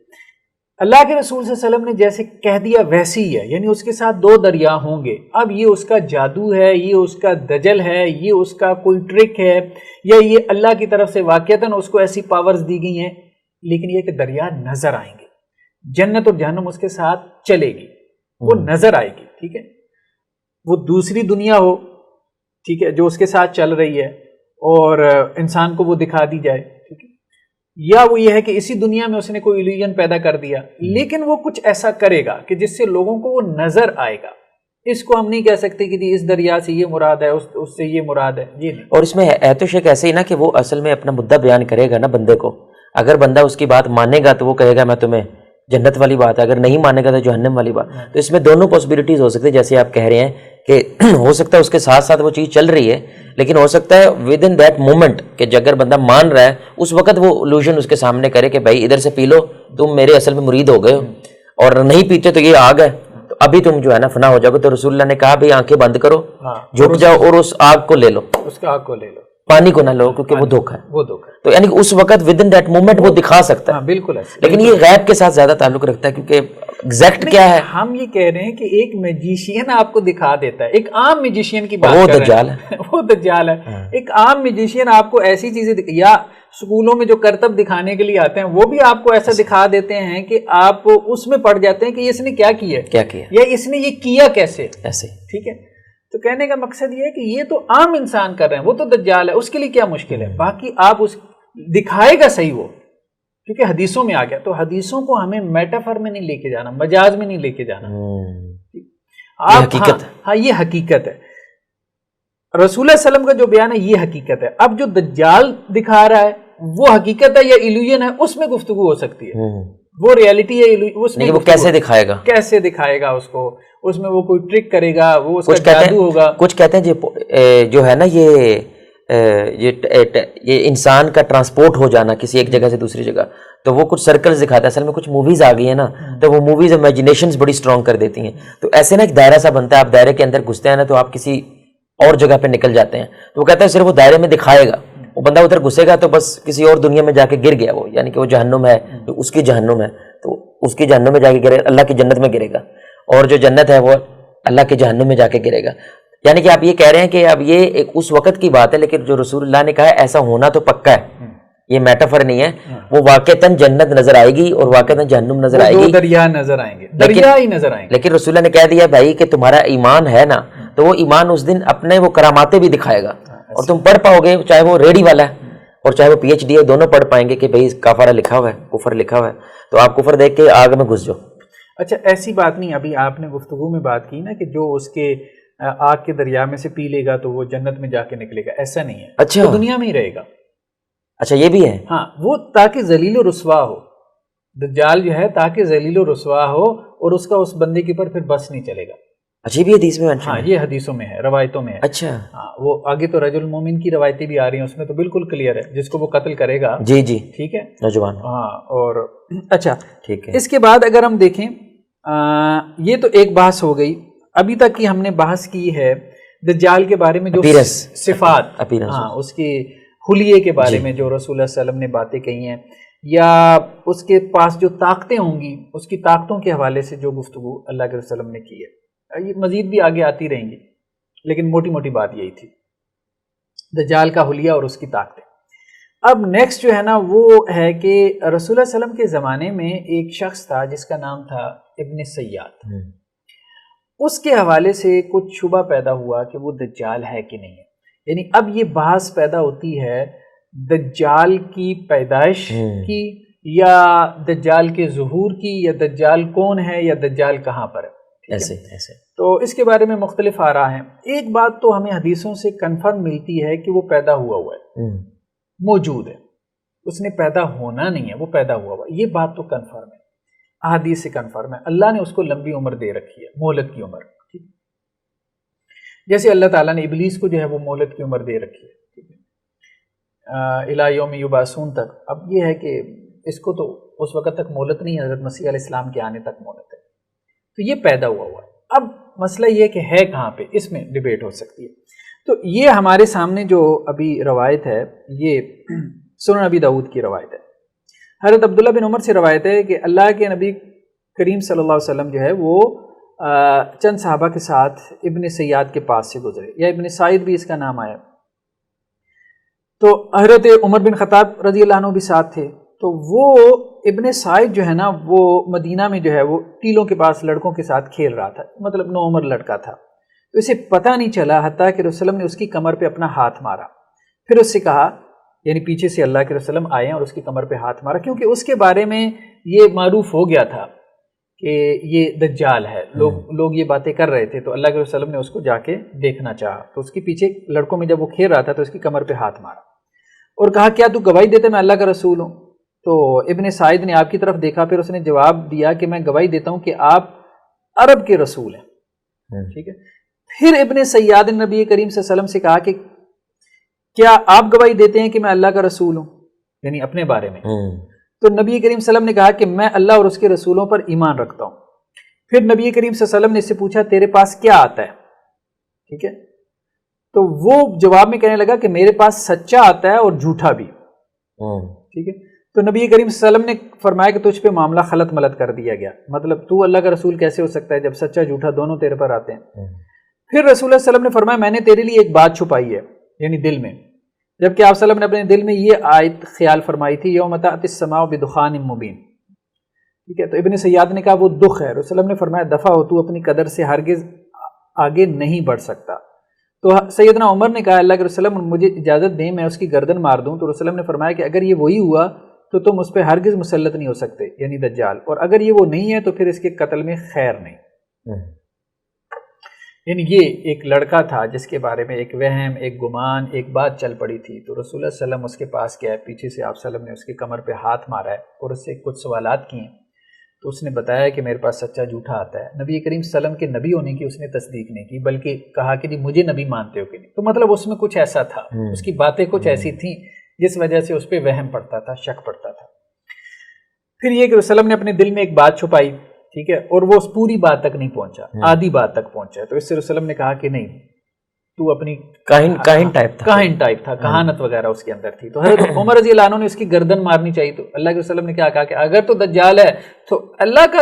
اللہ کے رسول صلی اللہ علیہ وسلم نے جیسے کہہ دیا ویسی ہی ہے، یعنی اس کے ساتھ 2 دریا ہوں گے. اب یہ اس کا جادو ہے، یہ اس کا دجل ہے، یہ اس کا کوئی ٹرک ہے، یا یہ اللہ کی طرف سے واقعتاً اس کو ایسی پاورز دی گئی ہیں. لیکن یہ کہ دریا نظر آئیں گے، جنت اور جہنم اس کے ساتھ چلے گی، وہ نظر آئے گی. ٹھیک ہے، وہ دوسری دنیا ہو، ٹھیک ہے، جو اس کے ساتھ چل رہی ہے اور انسان کو وہ دکھا دی جائے. ٹھیک ہے، یا وہ یہ ہے کہ اسی دنیا میں اس نے کوئی ایلیجن پیدا کر دیا، لیکن وہ کچھ ایسا کرے گا کہ جس سے لوگوں کو وہ نظر آئے گا. اس کو ہم نہیں کہہ سکتے کہ اس دریا سے یہ مراد ہے، اس سے یہ مراد ہے، یہ نہیں. اور اس میں ہے تو شیخ ایسے ہی نا کہ وہ اصل میں اپنا مدعا بیان کرے گا نا بندے کو. اگر بندہ اس کی بات مانے گا تو وہ کہے گا میں تمہیں جنت والی بات ہے، اگر نہیں مانے گا تو جہنم والی بات. تو اس میں دونوں پاسبلٹیز ہو سکتی ہے، جیسے آپ کہہ رہے ہیں کہ ہو سکتا ہے اس کے ساتھ ساتھ وہ چیز چل رہی ہے، لیکن ہو سکتا ہے ود ان دیٹ مومنٹ کہ اگر بندہ مان رہا ہے اس وقت وہ illusion اس کے سامنے کرے کہ بھائی ادھر سے پی لو، تم میرے اصل میں مرید ہو گئے ہو، اور نہیں پیتے تو یہ آگ ہے، تو ابھی تم جو ہے نا فنا ہو جاؤ گے. تو رسول اللہ نے کہا بھائی آنکھیں بند کرو، جھک جاؤ اور اس آگ کو لے لو، اس کا آگ کو لے لو، پانی کو نہ لو، کیونکہ وہ دھوکہ ہے. وہ دھوکہ. تو یعنی کہ اس وقت ود ان دیٹ مومنٹ وہ دکھا سکتا ہے. بالکل ایسے. لیکن یہ غیب کے ساتھ زیادہ تعلق رکھتا ہے، کیونکہ ایگزیکٹ کیا ہے. ہم یہ کہہ رہے ہیں کہ ایک میجیشین آپ کو دکھا دیتا ہے، ایک عام میجیشین کی بات وہ کر رہے ہیں، دجال ہے. وہ دجال ہے. ایک عام میجیشین آپ کو ایسی چیزیں یا سکولوں میں جو کرتب دکھانے کے لیے آتے ہیں وہ بھی آپ کو ایسا دکھا دیتے ہیں کہ آپ اس میں پڑ جاتے ہیں کہ اس نے کیا کیا یا اس نے یہ کیا کیسے ایسے. ٹھیک ہے، تو کہنے کا مقصد یہ ہے کہ یہ تو عام انسان کر رہے ہیں، وہ تو دجال ہے، اس کے لیے کیا مشکل ہے. باقی آپ اس دکھائے گا صحیح وہ، کیونکہ حدیثوں میں آ گیا. تو حدیثوں کو ہمیں میٹافر میں نہیں لے کے جانا، مجاز میں نہیں لے کے جانا. حقیقت. ہاں یہ حقیقت ہے. رسول اللہ علیہ وسلم کا جو بیان ہے یہ حقیقت ہے. اب جو دجال دکھا رہا ہے وہ حقیقت ہے یا ایلیوژن ہے، اس میں گفتگو ہو سکتی ہے. وہ ریئلٹی ہے، اس میں وہ کیسے دکھائے گا، کیسے دکھائے گا اس کو، اس میں وہ کوئی ٹرک کرے گا، وہ اس کا جادو ہوگا. کچھ کہتے ہیں جو ہے نا یہ انسان کا ٹرانسپورٹ ہو جانا کسی ایک جگہ سے دوسری جگہ، تو وہ کچھ سرکلز دکھاتا ہے. اصل میں کچھ موویز آ گئی ہیں نا، تو وہ موویز امیجنیشنز بڑی اسٹرانگ کر دیتی ہیں. تو ایسے نا ایک دائرہ سا بنتا ہے، آپ دائرے کے اندر گھستے ہیں نا تو آپ کسی اور جگہ پہ نکل جاتے ہیں. تو وہ کہتا ہے صرف وہ دائرے میں دکھائے گا، وہ بندہ ادھر گھسے گا تو بس کسی اور دنیا میں جا کے گر گیا وہ، یعنی کہ وہ جہنم ہے تو اس کی جہنم ہے، تو اس کی جہنم میں جا کے گرے، اللہ کی جنت میں گرے گا، اور جو جنت ہے وہ اللہ کے جہنم میں جا کے گرے گا. یعنی کہ آپ یہ کہہ رہے ہیں کہ اب یہ ایک اس وقت کی بات ہے، لیکن جو رسول اللہ نے کہا ہے ایسا ہونا تو پکا ہے، یہ میٹافر نہیں ہے. وہ واقعتاً جنت نظر آئے گی اور واقعتاً جہنم نظر آئے گی، دریا نظر آئیں گے، دریا ہی نظر آئیں گے. لیکن رسول اللہ نے کہہ دیا بھائی کہ تمہارا ایمان ہے نا، تو وہ ایمان اس دن اپنے وہ کراماتیں بھی دکھائے گا، اور تم پڑھ پاؤ گے، چاہے وہ ریڈی والا ہے اور چاہے وہ پی ایچ ڈی ہے، دونوں پڑھ پائیں گے کہ بھائی کافرہ لکھا ہوا ہے، کفر لکھا ہوا ہے، تو آپ کفر دیکھ کے آگ میں گھس جاؤ. اچھا ایسی بات نہیں، ابھی آپ نے گفتگو میں بات کی نا کہ جو اس کے آگ کے دریا میں سے پی لے گا تو وہ جنت میں جا کے نکلے گا، ایسا نہیں ہے. اچھا، وہ دنیا میں ہی رہے گا. اچھا یہ بھی ہے. ہاں، وہ تاکہ ذلیل و رسوا ہو، دجال جو ہے تاکہ ذلیل و رسوا ہو اور اس کا اس بندے کے اوپر پھر بس نہیں چلے گا. اچھا بھی حدیث میں؟ ہاں یہ حدیثوں میں ہے، روایتوں میں ہے. اچھا ہاں، وہ آگے تو رجل المومن کی روایتیں بھی آ رہی ہیں، اس میں تو بالکل کلیئر ہے، جس کو وہ قتل کرے گا. جی جی ٹھیک ہے، نوجوان. ہاں. اور اچھا ٹھیک ہے، اس کے بعد اگر ہم دیکھیں یہ تو ایک بحث ہو گئی. ابھی تک کی ہم نے بحث کی ہے دجال کے بارے میں، جو صفات، ہاں اس کی حلیے کے بارے میں جو رسول اللہ صلی اللہ علیہ وسلم نے باتیں کہی ہیں، یا اس کے پاس جو طاقتیں ہوں گی اس کی طاقتوں کے حوالے سے جو گفتگو اللہ کے رسول صلی اللہ علیہ وسلم نے کی ہے. یہ مزید بھی آگے آتی رہیں گی، لیکن موٹی موٹی بات یہی تھی دجال کا حلیہ اور اس کی طاقتیں. اب نیکسٹ جو ہے نا وہ ہے کہ رسول اللہ صلی اللہ علیہ وسلم کے زمانے میں ایک شخص تھا جس کا نام تھا ابن سیاد. اس کے حوالے سے کچھ شبہ پیدا ہوا کہ وہ دجال ہے کہ نہیں ہے. یعنی اب یہ بحث پیدا ہوتی ہے دجال کی پیدائش کی، یا دجال کے ظہور کی، یا دجال کون ہے، یا دجال کہاں پر ہے. ایسے تو اس کے بارے میں مختلف آراء ہیں. ایک بات تو ہمیں حدیثوں سے کنفرم ملتی ہے کہ وہ پیدا ہوا ہے، موجود ہے، اس نے پیدا ہونا نہیں ہے، وہ پیدا ہوا ہے. یہ بات تو کنفرم ہے، احادیث سے کنفرم ہے. اللہ نے اس کو لمبی عمر دے رکھی ہے، مہلت کی عمر. جیسے اللہ تعالیٰ نے ابلیس کو جو ہے وہ مہلت کی عمر دے رکھی ہے، الی یوم یبعثون تک. اب یہ ہے کہ اس کو تو اس وقت تک مہلت نہیں ہے، حضرت مسیح علیہ السلام کے آنے تک مہلت ہے. تو یہ پیدا ہوا ہے. اب مسئلہ یہ کہ ہے کہاں پہ، اس میں ڈیبیٹ ہو سکتی ہے۔ تو یہ ہمارے سامنے جو ابھی روایت ہے یہ سنن ابی داؤد کی روایت ہے۔ حضرت عبداللہ بن عمر سے روایت ہے کہ اللہ کے نبی کریم صلی اللہ علیہ وسلم جو ہے وہ چند صحابہ کے ساتھ ابن سیاد کے پاس سے گزرے، یا ابن سعید بھی اس کا نام آیا، تو حضرت عمر بن خطاب رضی اللہ عنہ بھی ساتھ تھے۔ تو وہ ابن سعید جو ہے نا وہ مدینہ میں جو ہے وہ ٹیلوں کے پاس لڑکوں کے ساتھ کھیل رہا تھا، مطلب نوعمر لڑکا تھا، تو اسے پتہ نہیں چلا حتیٰ کہ رسول اللہ علیہ وسلم نے اس کی کمر پہ اپنا ہاتھ مارا، پھر اس سے کہا، یعنی پیچھے سے اللہ کے رسول صلی اللہ علیہ وسلم آئے ہیں اور اس کی کمر پہ ہاتھ مارا، کیونکہ اس کے بارے میں یہ معروف ہو گیا تھا کہ یہ دجال ہے، لوگ یہ باتیں کر رہے تھے، تو اللہ کے رسول صلی اللہ علیہ وسلم نے اس کو جا کے دیکھنا چاہا، تو اس کے پیچھے لڑکوں میں جب وہ کھیل رہا تھا تو اس کی کمر پہ ہاتھ مارا اور کہا کیا تو گواہی دیتے میں اللہ کا رسول ہوں؟ تو ابن سعید نے آپ کی طرف دیکھا، پھر اس نے جواب دیا کہ میں گواہی دیتا ہوں کہ آپ عرب کے رسول ہیں، ٹھیک ہے۔ پھر ابن سیاد نے نبی کریم صلی اللہ علیہ وسلم سے کہا کہ کیا آپ گواہی دیتے ہیں کہ میں اللہ کا رسول ہوں، یعنی اپنے بارے میں؟ تو نبی کریم صلی اللہ علیہ وسلم نے کہا کہ میں اللہ اور اس کے رسولوں پر ایمان رکھتا ہوں۔ پھر نبی کریم صلی اللہ علیہ وسلم نے اس سے پوچھا تیرے پاس کیا آتا ہے، ٹھیک ہے، تو وہ جواب میں کہنے لگا کہ میرے پاس سچا آتا ہے اور جھوٹا بھی، ٹھیک ہے۔ تو نبی کریم صلی اللہ علیہ وسلم نے فرمایا کہ تجھ پہ معاملہ خلط ملط کر دیا گیا، مطلب تو اللہ کا رسول کیسے ہو سکتا ہے جب سچا جھوٹا دونوں تیرے پر آتے ہیں۔ پھر رسول اللہ صلی اللہ علیہ وسلم نے فرمایا میں نے تیرے لیے ایک بات چھپائی ہے، یعنی دل میں، جبکہ آپ صلی اللہ علیہ وسلم نے اپنے دل میں یہ آیت خیال فرمائی تھی یوم تأتی السماء بدخان مبین، ٹھیک ہے۔ تو ابن سیاد نے کہا وہ دخ ہے، رسول اللہ علیہ وسلم نے فرمایا دفع ہو، تو اپنی قدر سے ہرگز آگے نہیں بڑھ سکتا۔ تو سیدنا عمر نے کہا اللہ کے رسول اللہ مجھے اجازت دیں میں اس کی گردن مار دوں، تو رسول اللہ نے فرمایا کہ اگر یہ وہی ہوا تو تم اس پہ ہرگز مسلط نہیں ہو سکتے، یعنی دجال، اور اگر یہ وہ نہیں ہے تو پھر اس کے قتل میں خیر نہیں۔ یعنی یہ ایک لڑکا تھا جس کے بارے میں ایک وہم، ایک گمان، ایک بات چل پڑی تھی، تو رسول اللہ صلی اللہ علیہ وسلم اس کے پاس گیا، پیچھے سے آپ صلی اللہ علیہ وسلم نے اس کی کمر پہ ہاتھ مارا ہے اور اس سے کچھ سوالات کیے، تو اس نے بتایا کہ میرے پاس سچا جھوٹا آتا ہے۔ نبی کریم صلی اللہ علیہ وسلم کے نبی ہونے کی اس نے تصدیق نہیں کی، بلکہ کہا کہ جی مجھے نبی مانتے ہو کہ نہیں، تو مطلب اس میں کچھ ایسا تھا، اس کی باتیں کچھ ایسی تھیں جس وجہ سے اس پہ وہم پڑتا تھا، شک پڑتا تھا۔ پھر یہ کہ رسول اللہ علیہ وسلم نے اپنے دل میں ایک بات چھپائی، ٹھیک ہے، اور وہ اس پوری بات تک نہیں پہنچا، آدھی بات تک پہنچا، تو اس سے رسول اللہ علیہ وسلم نے کہا کہ نہیں تو اپنی کاہن ٹائپ تھا، کہانت وغیرہ اس کے اندر تھی۔ تو حضرت عمر رضی اللہ عنہ نے اس کی گردن مارنی چاہیے، تو اللہ کے وسلم نے کیا کہا کہ اگر تو دجال ہے تو اللہ کا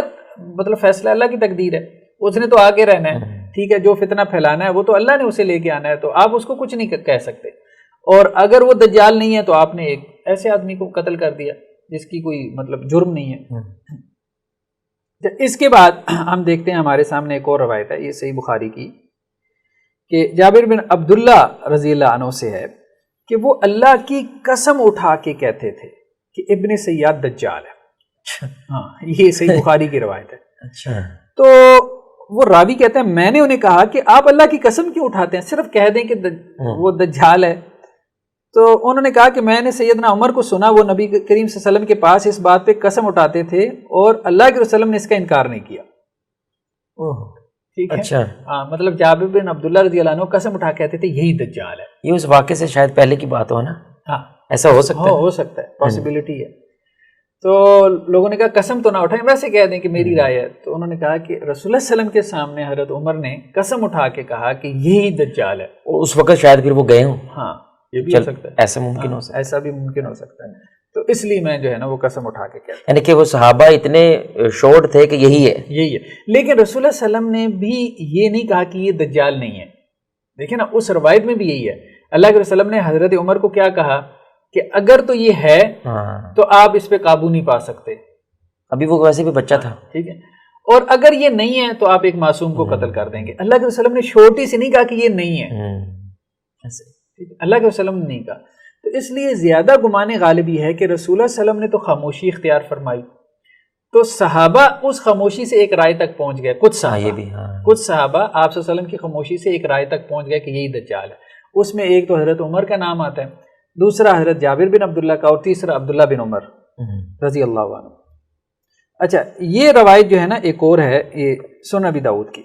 مطلب فیصلہ، اللہ کی تقدیر ہے، اس نے تو آگے رہنا ہے، ٹھیک ہے، جو فتنہ پھیلانا ہے وہ تو اللہ نے اسے لے کے آنا ہے، تو آپ اس کو کچھ نہیں کہہ سکتے، اور اگر وہ دجال نہیں ہے تو آپ نے ایک ایسے آدمی کو قتل کر دیا جس کی کوئی مطلب جرم نہیں ہے۔ اس کے بعد ہم دیکھتے ہیں ہمارے سامنے ایک اور روایت ہے، یہ صحیح بخاری کی، کہ جابر بن عبداللہ رضی اللہ عنہ سے ہے کہ وہ اللہ کی قسم اٹھا کے کہتے تھے کہ ابن سیاد دجال ہے۔ ہاں یہ صحیح بخاری کی روایت ہے۔ اچھا، تو وہ راوی کہتے ہیں میں نے انہیں کہا کہ آپ اللہ کی قسم کیوں اٹھاتے ہیں، صرف کہہ دیں کہ وہ دجال ہے۔ تو انہوں نے کہا کہ میں نے سیدنا عمر کو سنا وہ نبی کریم صلی اللہ علیہ وسلم کے پاس اس بات پہ قسم اٹھاتے تھے اور اللہ کے رسول نے اس کا انکار نہیں کیا۔ ٹھیک ہے، اچھا، ہاں مطلب جابر بن عبداللہ رضی اللہ عنہ قسم اٹھا کہتے تھے یہی دجال ہے۔ یہ اس واقعے سے شاید پہلے کی بات ہو نا، ہاں ایسا ہو سکتا ہے، ہو سکتا ہے، پاسبلٹی ہے۔ تو لوگوں نے کہا قسم تو نہ اٹھائیں، ویسے کہہ دیں کہ میری رائے ہے، تو انہوں نے کہا کہ رسول اللہ صلی اللہ علیہ وسلم کے سامنے حضرت عمر نے قسم اٹھا کے کہا کہ یہی دجال ہے۔ اس وقت شاید پھر وہ گئے ہوں، ہاں یہ بھی ہو سکتا ہے، ایسا ممکن ہو سکتا ہے، ایسا بھی ممکن ہو سکتا ہے، تو اس لیے میں جو ہے نا وہ قسم اٹھا کے کہتا ہوں، یعنی کہ وہ صحابہ اتنے شورڈ تھے کہ یہی ہے، یہی ہے۔ لیکن رسول اللہ صلی اللہ علیہ وسلم نے بھی یہ نہیں کہا کہ یہ دجال نہیں ہے، دیکھیں نا اس روایت میں بھی یہی ہے، اللہ کے رسول نے حضرت عمر کو کیا کہا کہ اگر تو یہ ہے تو آپ اس پہ قابو نہیں پا سکتے، ابھی وہ ویسے بھی بچہ تھا، ٹھیک ہے، اور اگر یہ نہیں ہے تو آپ ایک معصوم کو قتل کر دیں گے۔ اللہ کے رسول نے چھوٹی سے نہیں کہا کہ یہ نہیں ہے، اللہ کے وسلم نے نہیں کہا، تو اس لیے زیادہ گمان غالب یہ ہے کہ رسول اللہ صلی اللہ علیہ وسلم نے تو خاموشی اختیار فرمائی، تو صحابہ اس خاموشی سے ایک رائے تک پہنچ گئے، کچھ صحابہ آپ صلی اللہ علیہ وسلم کی خاموشی سے ایک رائے تک پہنچ گئے کہ یہی دجال ہے۔ اس میں ایک تو حضرت عمر کا نام آتا ہے، دوسرا حضرت جابر بن عبداللہ کا، اور تیسرا عبداللہ بن عمر رضی اللہ عنہ۔ اچھا یہ روایت جو ہے نا ایک اور ہے، یہ سنن ابی داؤد کی،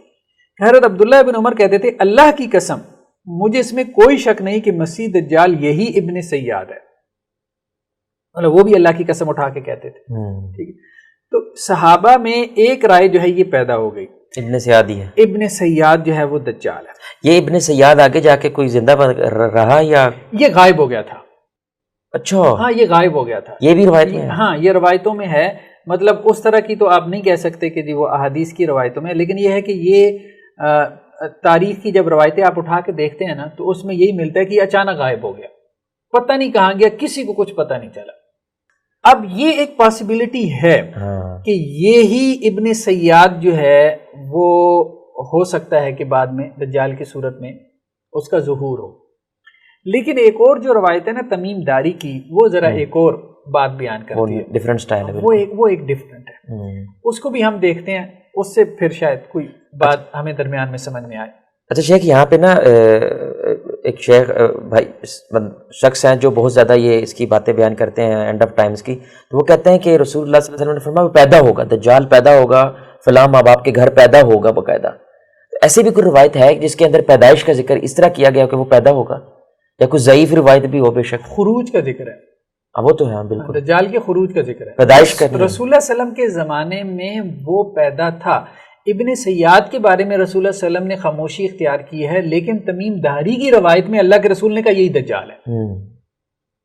حضرت عبداللہ بن عمر کہتے تھے اللہ کی قسم مجھے اس میں کوئی شک نہیں کہ مسیح دجال یہی ابن سیاد ہے، مطلب وہ بھی اللہ کی قسم اٹھا کے کہتے تھے، ٹھیک ہے۔ تو صحابہ میں ایک رائے جو ہے یہ پیدا ہو گئی، ابن سیاد ہی ہے. ابن سیاد جو ہے وہ دجال ہے. یہ ابن سیاد آگے جا کے کوئی زندہ رہا یا یہ غائب ہو گیا تھا؟ اچھا ہاں یہ غائب ہو گیا تھا. یہ بھی روایت میں ہے؟ ہاں یہ روایتوں میں ہے. مطلب اس طرح کی تو آپ نہیں کہہ سکتے کہ جی وہ احادیث کی روایتوں میں، لیکن یہ ہے کہ یہ تاریخ کی جب روایتیں آپ اٹھا کے دیکھتے ہیں نا تو اس میں یہی ملتا ہے کہ یہ اچانک غائب ہو گیا، پتہ نہیں کہاں گیا، کسی کو کچھ پتہ نہیں چلا. اب یہ ایک پاسبلٹی ہے کہ یہی ابن سیاد جو ہے وہ ہو سکتا ہے کہ بعد میں دجال کی صورت میں اس کا ظہور ہو. لیکن ایک اور جو روایت ہے نا تمیم داری کی، وہ ذرا ایک اور بات بیان کرتی ہے، ڈفرنٹ سٹائل ہے، وہ ایک ڈفرنٹ ہے. اس کو بھی ہم دیکھتے ہیں، اس سے پھر شاید کوئی بات ہمیں درمیان میں سمجھ میں آئے. اچھا شیخ، یہاں پہ نا ایک شیخ بھائی شخص ہیں جو بہت زیادہ یہ اس کی باتیں بیان کرتے ہیں اینڈ آف ٹائمز کی، تو وہ کہتے ہیں کہ رسول اللہ صلی اللہ علیہ وسلم نے فرمایا وہ پیدا ہوگا، دجال پیدا ہوگا، فلاں ماں باپ کے گھر پیدا ہوگا باقاعدہ. ایسی بھی کوئی روایت ہے جس کے اندر پیدائش کا ذکر اس طرح کیا گیا کہ وہ پیدا ہوگا، یا کوئی ضعیف روایت بھی ہو؟ بے شک خروج کا ذکر ہے. وہ تو ہے بالکل، دجال کے خروج کا ذکر ہے، پیدائش کرنا. رسول اللہ صلی اللہ علیہ وسلم کے زمانے میں وہ پیدا تھا. ابن سیاد کے بارے میں رسول اللہ صلی اللہ علیہ وسلم نے خاموشی اختیار کی ہے، لیکن تمیم داری کی روایت میں اللہ کے رسول نے کہا یہی دجال ہے.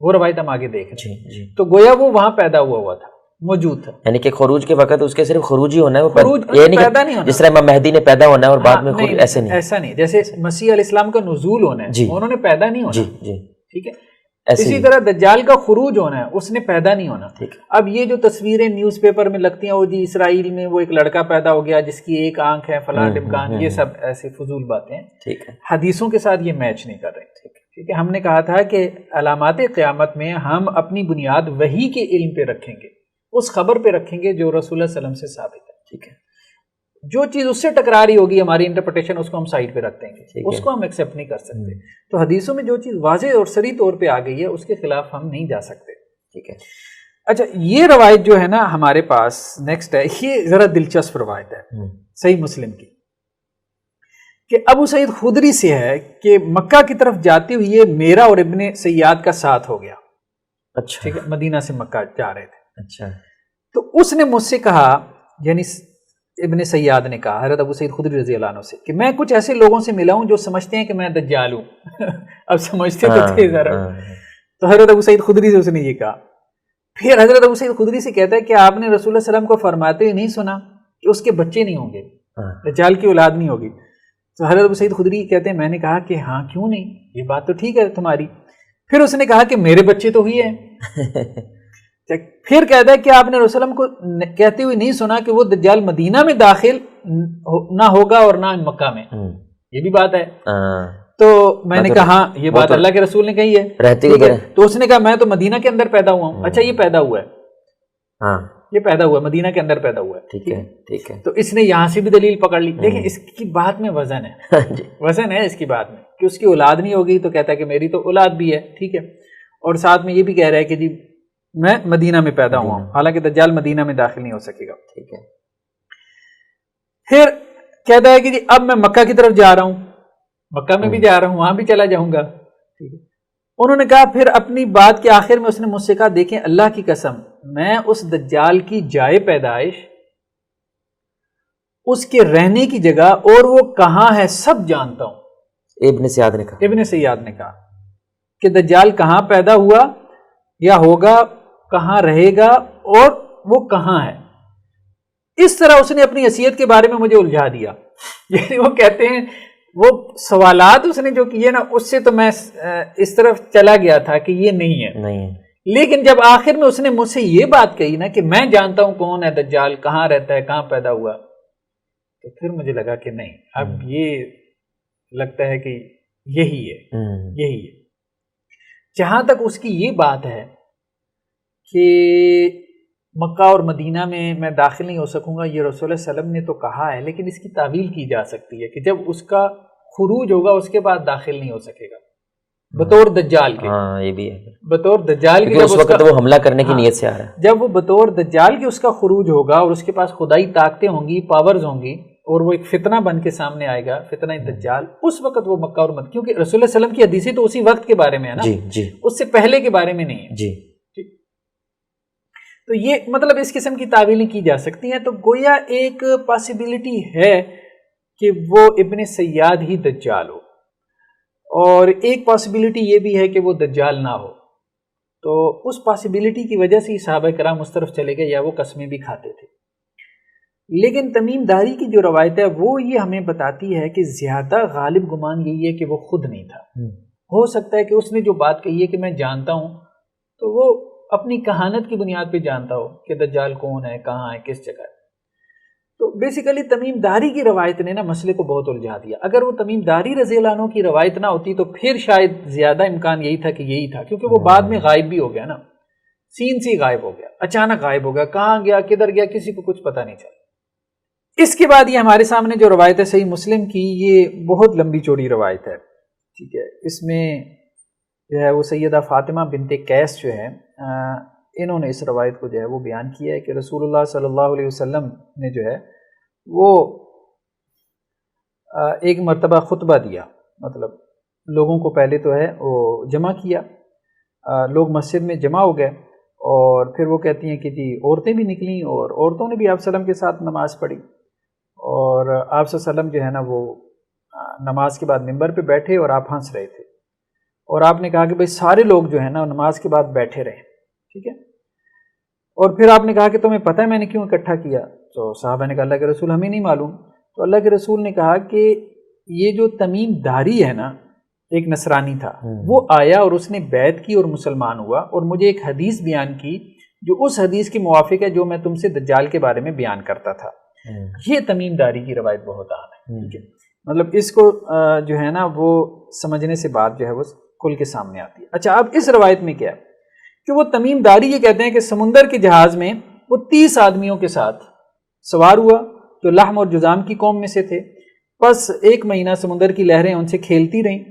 وہ روایت ہم آگے دیکھ رہے ہیں. تو گویا وہ وہاں پیدا ہوا تھا، موجود تھا. یعنی کہ خروج کے وقت اس کے صرف خروج ہی ہونا ہے، یہ پیدا نہیں ہونا جس طرح امام مہدی نے پیدا ہونا ہے اور بعد میں ایسے نہیں، ایسا نہیں. جیسے مسیح علیہ السلام کا نزول ہونا ہے، انہوں نے پیدا نہیں ہونا. ٹھیک ہے. اسی طرح دجال کا خروج ہونا ہے، اس نے پیدا نہیں ہونا. اب یہ جو تصویریں نیوز پیپر میں لگتی ہیں، وہ جی اسرائیل میں وہ ایک لڑکا پیدا ہو گیا جس کی ایک آنکھ ہے، فلاں ڈمکان، یہ سب ایسے فضول باتیں حدیثوں کے ساتھ یہ میچ نہیں کر رہے. ٹھیک ہے. ہم نے کہا تھا کہ علامات قیامت میں ہم اپنی بنیاد وحی کے علم پہ رکھیں گے، اس خبر پہ رکھیں گے جو رسول اللہ صلی اللہ علیہ وسلم سے ثابت ہے. ٹھیک ہے. جو چیز اس سے ٹکراری ہوگی ہماری انٹرپریٹیشن، اس کو ہم سائڈ پہ رکھ دیں گے، اس کو ہم ایکسیپٹ نہیں کر سکتے. تو حدیثوں میں جو چیز واضح اور صریح طور پہ آ گئی ہے اس کے خلاف ہم نہیں جا سکتے. ٹھیک ہے. اچھا یہ روایت جو ہے نا ہمارے پاس نیکسٹ ہے، یہ ذرا دلچسپ روایت ہے صحیح مسلم کی، کہ ابو سعید خدری سے ہے کہ مکہ کی طرف جاتے ہوئے میرا اور ابن سیاد کا ساتھ ہو گیا. اچھا. ٹھیک ہے. مدینہ سے مکہ جا رہے تھے. اچھا. تو اس نے مجھ سے کہا، یعنی ابن سیاد نے کہا حضرت ابو سعید خدری رضی اللہ عنہ سے، کہ میں کچھ ایسے لوگوں سے ملا ہوں جو سمجھتے ہیں کہ میں دجال ہوں. اب سمجھتے تو تھے ذرا. تو حضرت ابو سعید خدری سے اس نے یہ کہا. پھر حضرت ابو سعید خدری سے کہتا ہے کہ آپ نے رسول اللہ صلی اللہ علیہ وسلم کو فرماتے ہوئے نہیں سنا کہ اس کے بچے نہیں ہوں گے، دجال کی اولاد نہیں ہوگی. تو حضرت ابو سعید خدری کہتے ہیں میں نے کہا کہ ہاں کیوں نہیں، یہ بات تو ٹھیک ہے تمہاری. پھر اس نے کہا کہ میرے بچے تو ہوئی ہیں. پھر کہتا ہے کہ آپ نے رسول اللہ کو کہتے ہوئے نہیں سنا کہ وہ دجال مدینہ میں داخل نہ ہوگا اور نہ مکہ میں. یہ بھی بات ہے. تو میں نے کہا ہاں یہ بات اللہ کے رسول نے کہی ہے. تو اس نے کہا میں تو مدینہ کے اندر پیدا ہوا ہوں. اچھا یہ پیدا ہوا ہے، یہ پیدا ہوا مدینہ کے اندر پیدا ہوا ہے. ٹھیک ہے. ٹھیک ہے. تو اس نے یہاں سے بھی دلیل پکڑ لی. دیکھیں اس کی بات میں وزن ہے، وزن ہے اس کی بات میں، کہ اس کی اولاد نہیں ہوگی تو کہتا ہے کہ میری تو اولاد بھی ہے. ٹھیک ہے. اور ساتھ میں یہ بھی کہہ رہا ہے کہ جی میں مدینہ میں پیدا ہوا ہوں، حالانکہ دجال مدینہ میں داخل نہیں ہو سکے گا. ٹھیک ہے. پھر کہتا ہے کہ جی اب میں مکہ کی طرف جا رہا ہوں، مکہ میں بھی جا رہا ہوں، وہاں بھی چلا جاؤں گا. ٹھیک ہے. انہوں نے کہا پھر اپنی بات کے آخر میں اس نے مجھ سے کہا دیکھیں اللہ کی قسم میں اس دجال کی جائے پیدائش، اس کے رہنے کی جگہ اور وہ کہاں ہے سب جانتا ہوں. ابن سیاد نے کہا، ابن سیاد نے کہا کہ دجال کہاں پیدا ہوا یا ہوگا، کہاں رہے گا اور وہ کہاں ہے. اس طرح اس نے اپنی حیثیت کے بارے میں مجھے الجھا دیا. یعنی وہ کہتے ہیں وہ سوالات اس نے جو کیے نا اس سے تو میں اس طرف چلا گیا تھا کہ یہ نہیں ہے. لیکن جب آخر میں اس نے مجھ سے یہ بات کہی نا کہ میں جانتا ہوں کون ہے دجال، کہاں رہتا ہے، کہاں پیدا ہوا، تو پھر مجھے لگا کہ نہیں، اب یہ لگتا ہے کہ یہی ہے، یہی ہے. جہاں تک اس کی یہ بات ہے کہ مکہ اور مدینہ میں داخل نہیں ہو سکوں گا، یہ رسول اللہ صلی اللہ علیہ وسلم نے تو کہا ہے، لیکن اس کی تعویل کی جا سکتی ہے کہ جب اس کا خروج ہوگا اس کے بعد داخل نہیں ہو سکے گا بطور دجال کے. ہاں یہ بھی ہے، بطور دجال کے. اس وقت وہ حملہ کرنے کی نیت سے آ رہا ہے. جب وہ بطور دجال کے اس کا خروج ہوگا اور اس کے پاس خدائی طاقتیں ہوں گی، پاورز ہوں گی، اور وہ ایک فتنہ بن کے سامنے آئے گا، فتنہ دجال، اس وقت وہ مکہ اور مدینہ، کیونکہ رسول اللہ صلی اللہ علیہ وسلم کی حدیثیں تو اسی وقت کے بارے میں ہے نا، جی، اس سے پہلے کے بارے میں نہیں ہے. جی. تو یہ مطلب اس قسم کی تعویلیں کی جا سکتی ہیں. تو گویا ایک پاسبلٹی ہے کہ وہ ابن سیاد ہی دجال ہو، اور ایک پاسبلٹی یہ بھی ہے کہ وہ دجال نہ ہو. تو اس پاسبلٹی کی وجہ سے صحابہ کرام اس طرف چلے گئے یا وہ قسمیں بھی کھاتے تھے. لیکن تمیم داری کی جو روایت ہے وہ یہ ہمیں بتاتی ہے کہ زیادہ غالب گمان یہی ہے کہ وہ خود نہیں تھا. ہو سکتا ہے کہ اس نے جو بات کہی ہے کہ میں جانتا ہوں، تو وہ اپنی کہانت کی بنیاد پہ جانتا ہو کہ دجال کون ہے، کہاں ہے، کس جگہ ہے. تو بیسیکلی تمیم داری کی روایت نے نا مسئلے کو بہت الجھا دیا. اگر وہ تمیم داری رضی اللہ عنہ کی روایت نہ ہوتی تو پھر شاید زیادہ امکان یہی تھا کہ یہی تھا، کیونکہ وہ بعد میں غائب بھی ہو گیا نا، سین سے غائب ہو گیا، اچانک غائب ہو گیا، کہاں گیا، کدھر گیا، کسی کو کچھ پتہ نہیں چلا. اس کے بعد یہ ہمارے سامنے جو روایت ہے صحیح مسلم کی، یہ بہت لمبی چوڑی روایت ہے. ٹھیک ہے، اس میں جو ہے وہ سیدہ فاطمہ بنت قیس جو ہے انہوں نے اس روایت کو جو ہے وہ بیان کیا ہے کہ رسول اللہ صلی اللہ علیہ وسلم نے جو ہے وہ ایک مرتبہ خطبہ دیا، مطلب لوگوں کو پہلے تو ہے وہ جمع کیا، لوگ مسجد میں جمع ہو گئے، اور پھر وہ کہتی ہیں کہ جی عورتیں بھی نکلیں، اور عورتوں نے بھی آپ وسلم کے ساتھ نماز پڑھی، اور آپ وسلم جو ہے نا وہ نماز کے بعد ممبر پہ بیٹھے اور آپ ہنس رہے تھے، اور آپ نے کہا کہ بھئی سارے لوگ جو ہے نا نماز کے بعد بیٹھے رہیں. ٹھیک ہے، اور پھر آپ نے کہا کہ تمہیں پتہ ہے میں نے کیوں اکٹھا کیا؟ تو صحابہ نے کہا اللہ کے رسول ہمیں نہیں معلوم. تو اللہ کے رسول نے کہا کہ یہ جو تمیم داری ہے نا، ایک نصرانی تھا، وہ آیا اور اس نے بیعت کی اور مسلمان ہوا، اور مجھے ایک حدیث بیان کی جو اس حدیث کے موافق ہے جو میں تم سے دجال کے بارے میں بیان کرتا تھا. یہ تمیم داری کی روایت بہت عام ہے. ٹھیک ہے، مطلب اس کو جو ہے نا وہ سمجھنے سے بات جو ہے وہ کھل کے سامنے آتی ہے. اچھا، اب اس روایت میں کیا ہے کہ وہ تمیم داری یہ کہتے ہیں کہ سمندر کے جہاز میں وہ 30 آدمیوں کے ساتھ سوار ہوا جو لحم اور جذام کی قوم میں سے تھے. بس 1 مہینہ سمندر کی لہریں ان سے کھیلتی رہیں.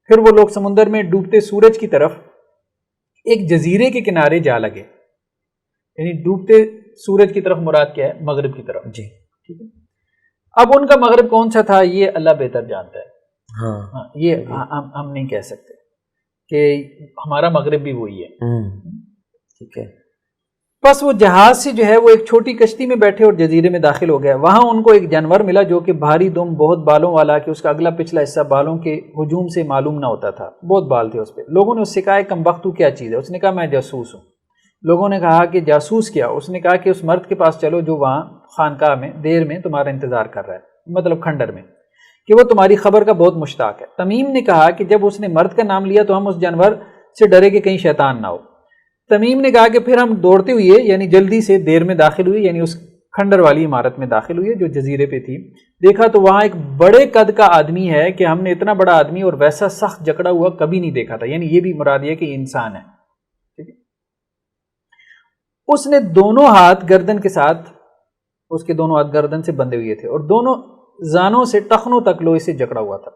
پھر وہ لوگ سمندر میں ڈوبتے سورج کی طرف ایک جزیرے کے کنارے جا لگے. یعنی ڈوبتے سورج کی طرف مراد کیا ہے؟ مغرب کی طرف. جی ٹھیک ہے. اب ان کا مغرب کون سا تھا یہ اللہ بہتر جانتا ہے. ہاں یہ ہم نہیں کہہ سکتے کہ ہمارا مغرب بھی وہی ہے. ٹھیک ہے. بس وہ جہاز سے جو ہے وہ ایک چھوٹی کشتی میں بیٹھے اور جزیرے میں داخل ہو گئے. وہاں ان کو ایک جانور ملا جو کہ بھاری دم، بہت بالوں والا، کہ اس کا اگلا پچھلا حصہ بالوں کے ہجوم سے معلوم نہ ہوتا تھا. بہت بال تھے اس پہ. لوگوں نے اس سے کہا کم بخت تو کیا چیز ہے؟ اس نے کہا میں جاسوس ہوں. لوگوں نے کہا کہ جاسوس کیا؟ اس نے کہا کہ اس مرد کے پاس چلو جو وہاں خانقاہ میں دیر میں تمہارا انتظار کر رہا ہے، مطلب کھنڈر میں، کہ وہ تمہاری خبر کا بہت مشتاق ہے. تمیم نے کہا کہ جب اس نے مرد کا نام لیا تو ہم اس جانور سے ڈرے کہ کہیں شیطان نہ ہو. تمیم نے کہا کہ پھر ہم دوڑتے ہوئے یعنی جلدی سے دیر میں داخل ہوئے، یعنی اس کھنڈر والی عمارت میں داخل ہوئے جو جزیرے پہ تھی. دیکھا تو وہاں ایک بڑے قد کا آدمی ہے کہ ہم نے اتنا بڑا آدمی اور ویسا سخت جکڑا ہوا کبھی نہیں دیکھا تھا. یعنی یہ بھی مراد یہ کہ انسان ہے. ٹھیک ہے. اس نے دونوں ہاتھ گردن کے ساتھ، اس کے دونوں ہاتھ گردن سے بندھے ہوئے تھے اور دونوں زانوں سے ٹخنوں تک لوہے سے جکڑا ہوا تھا.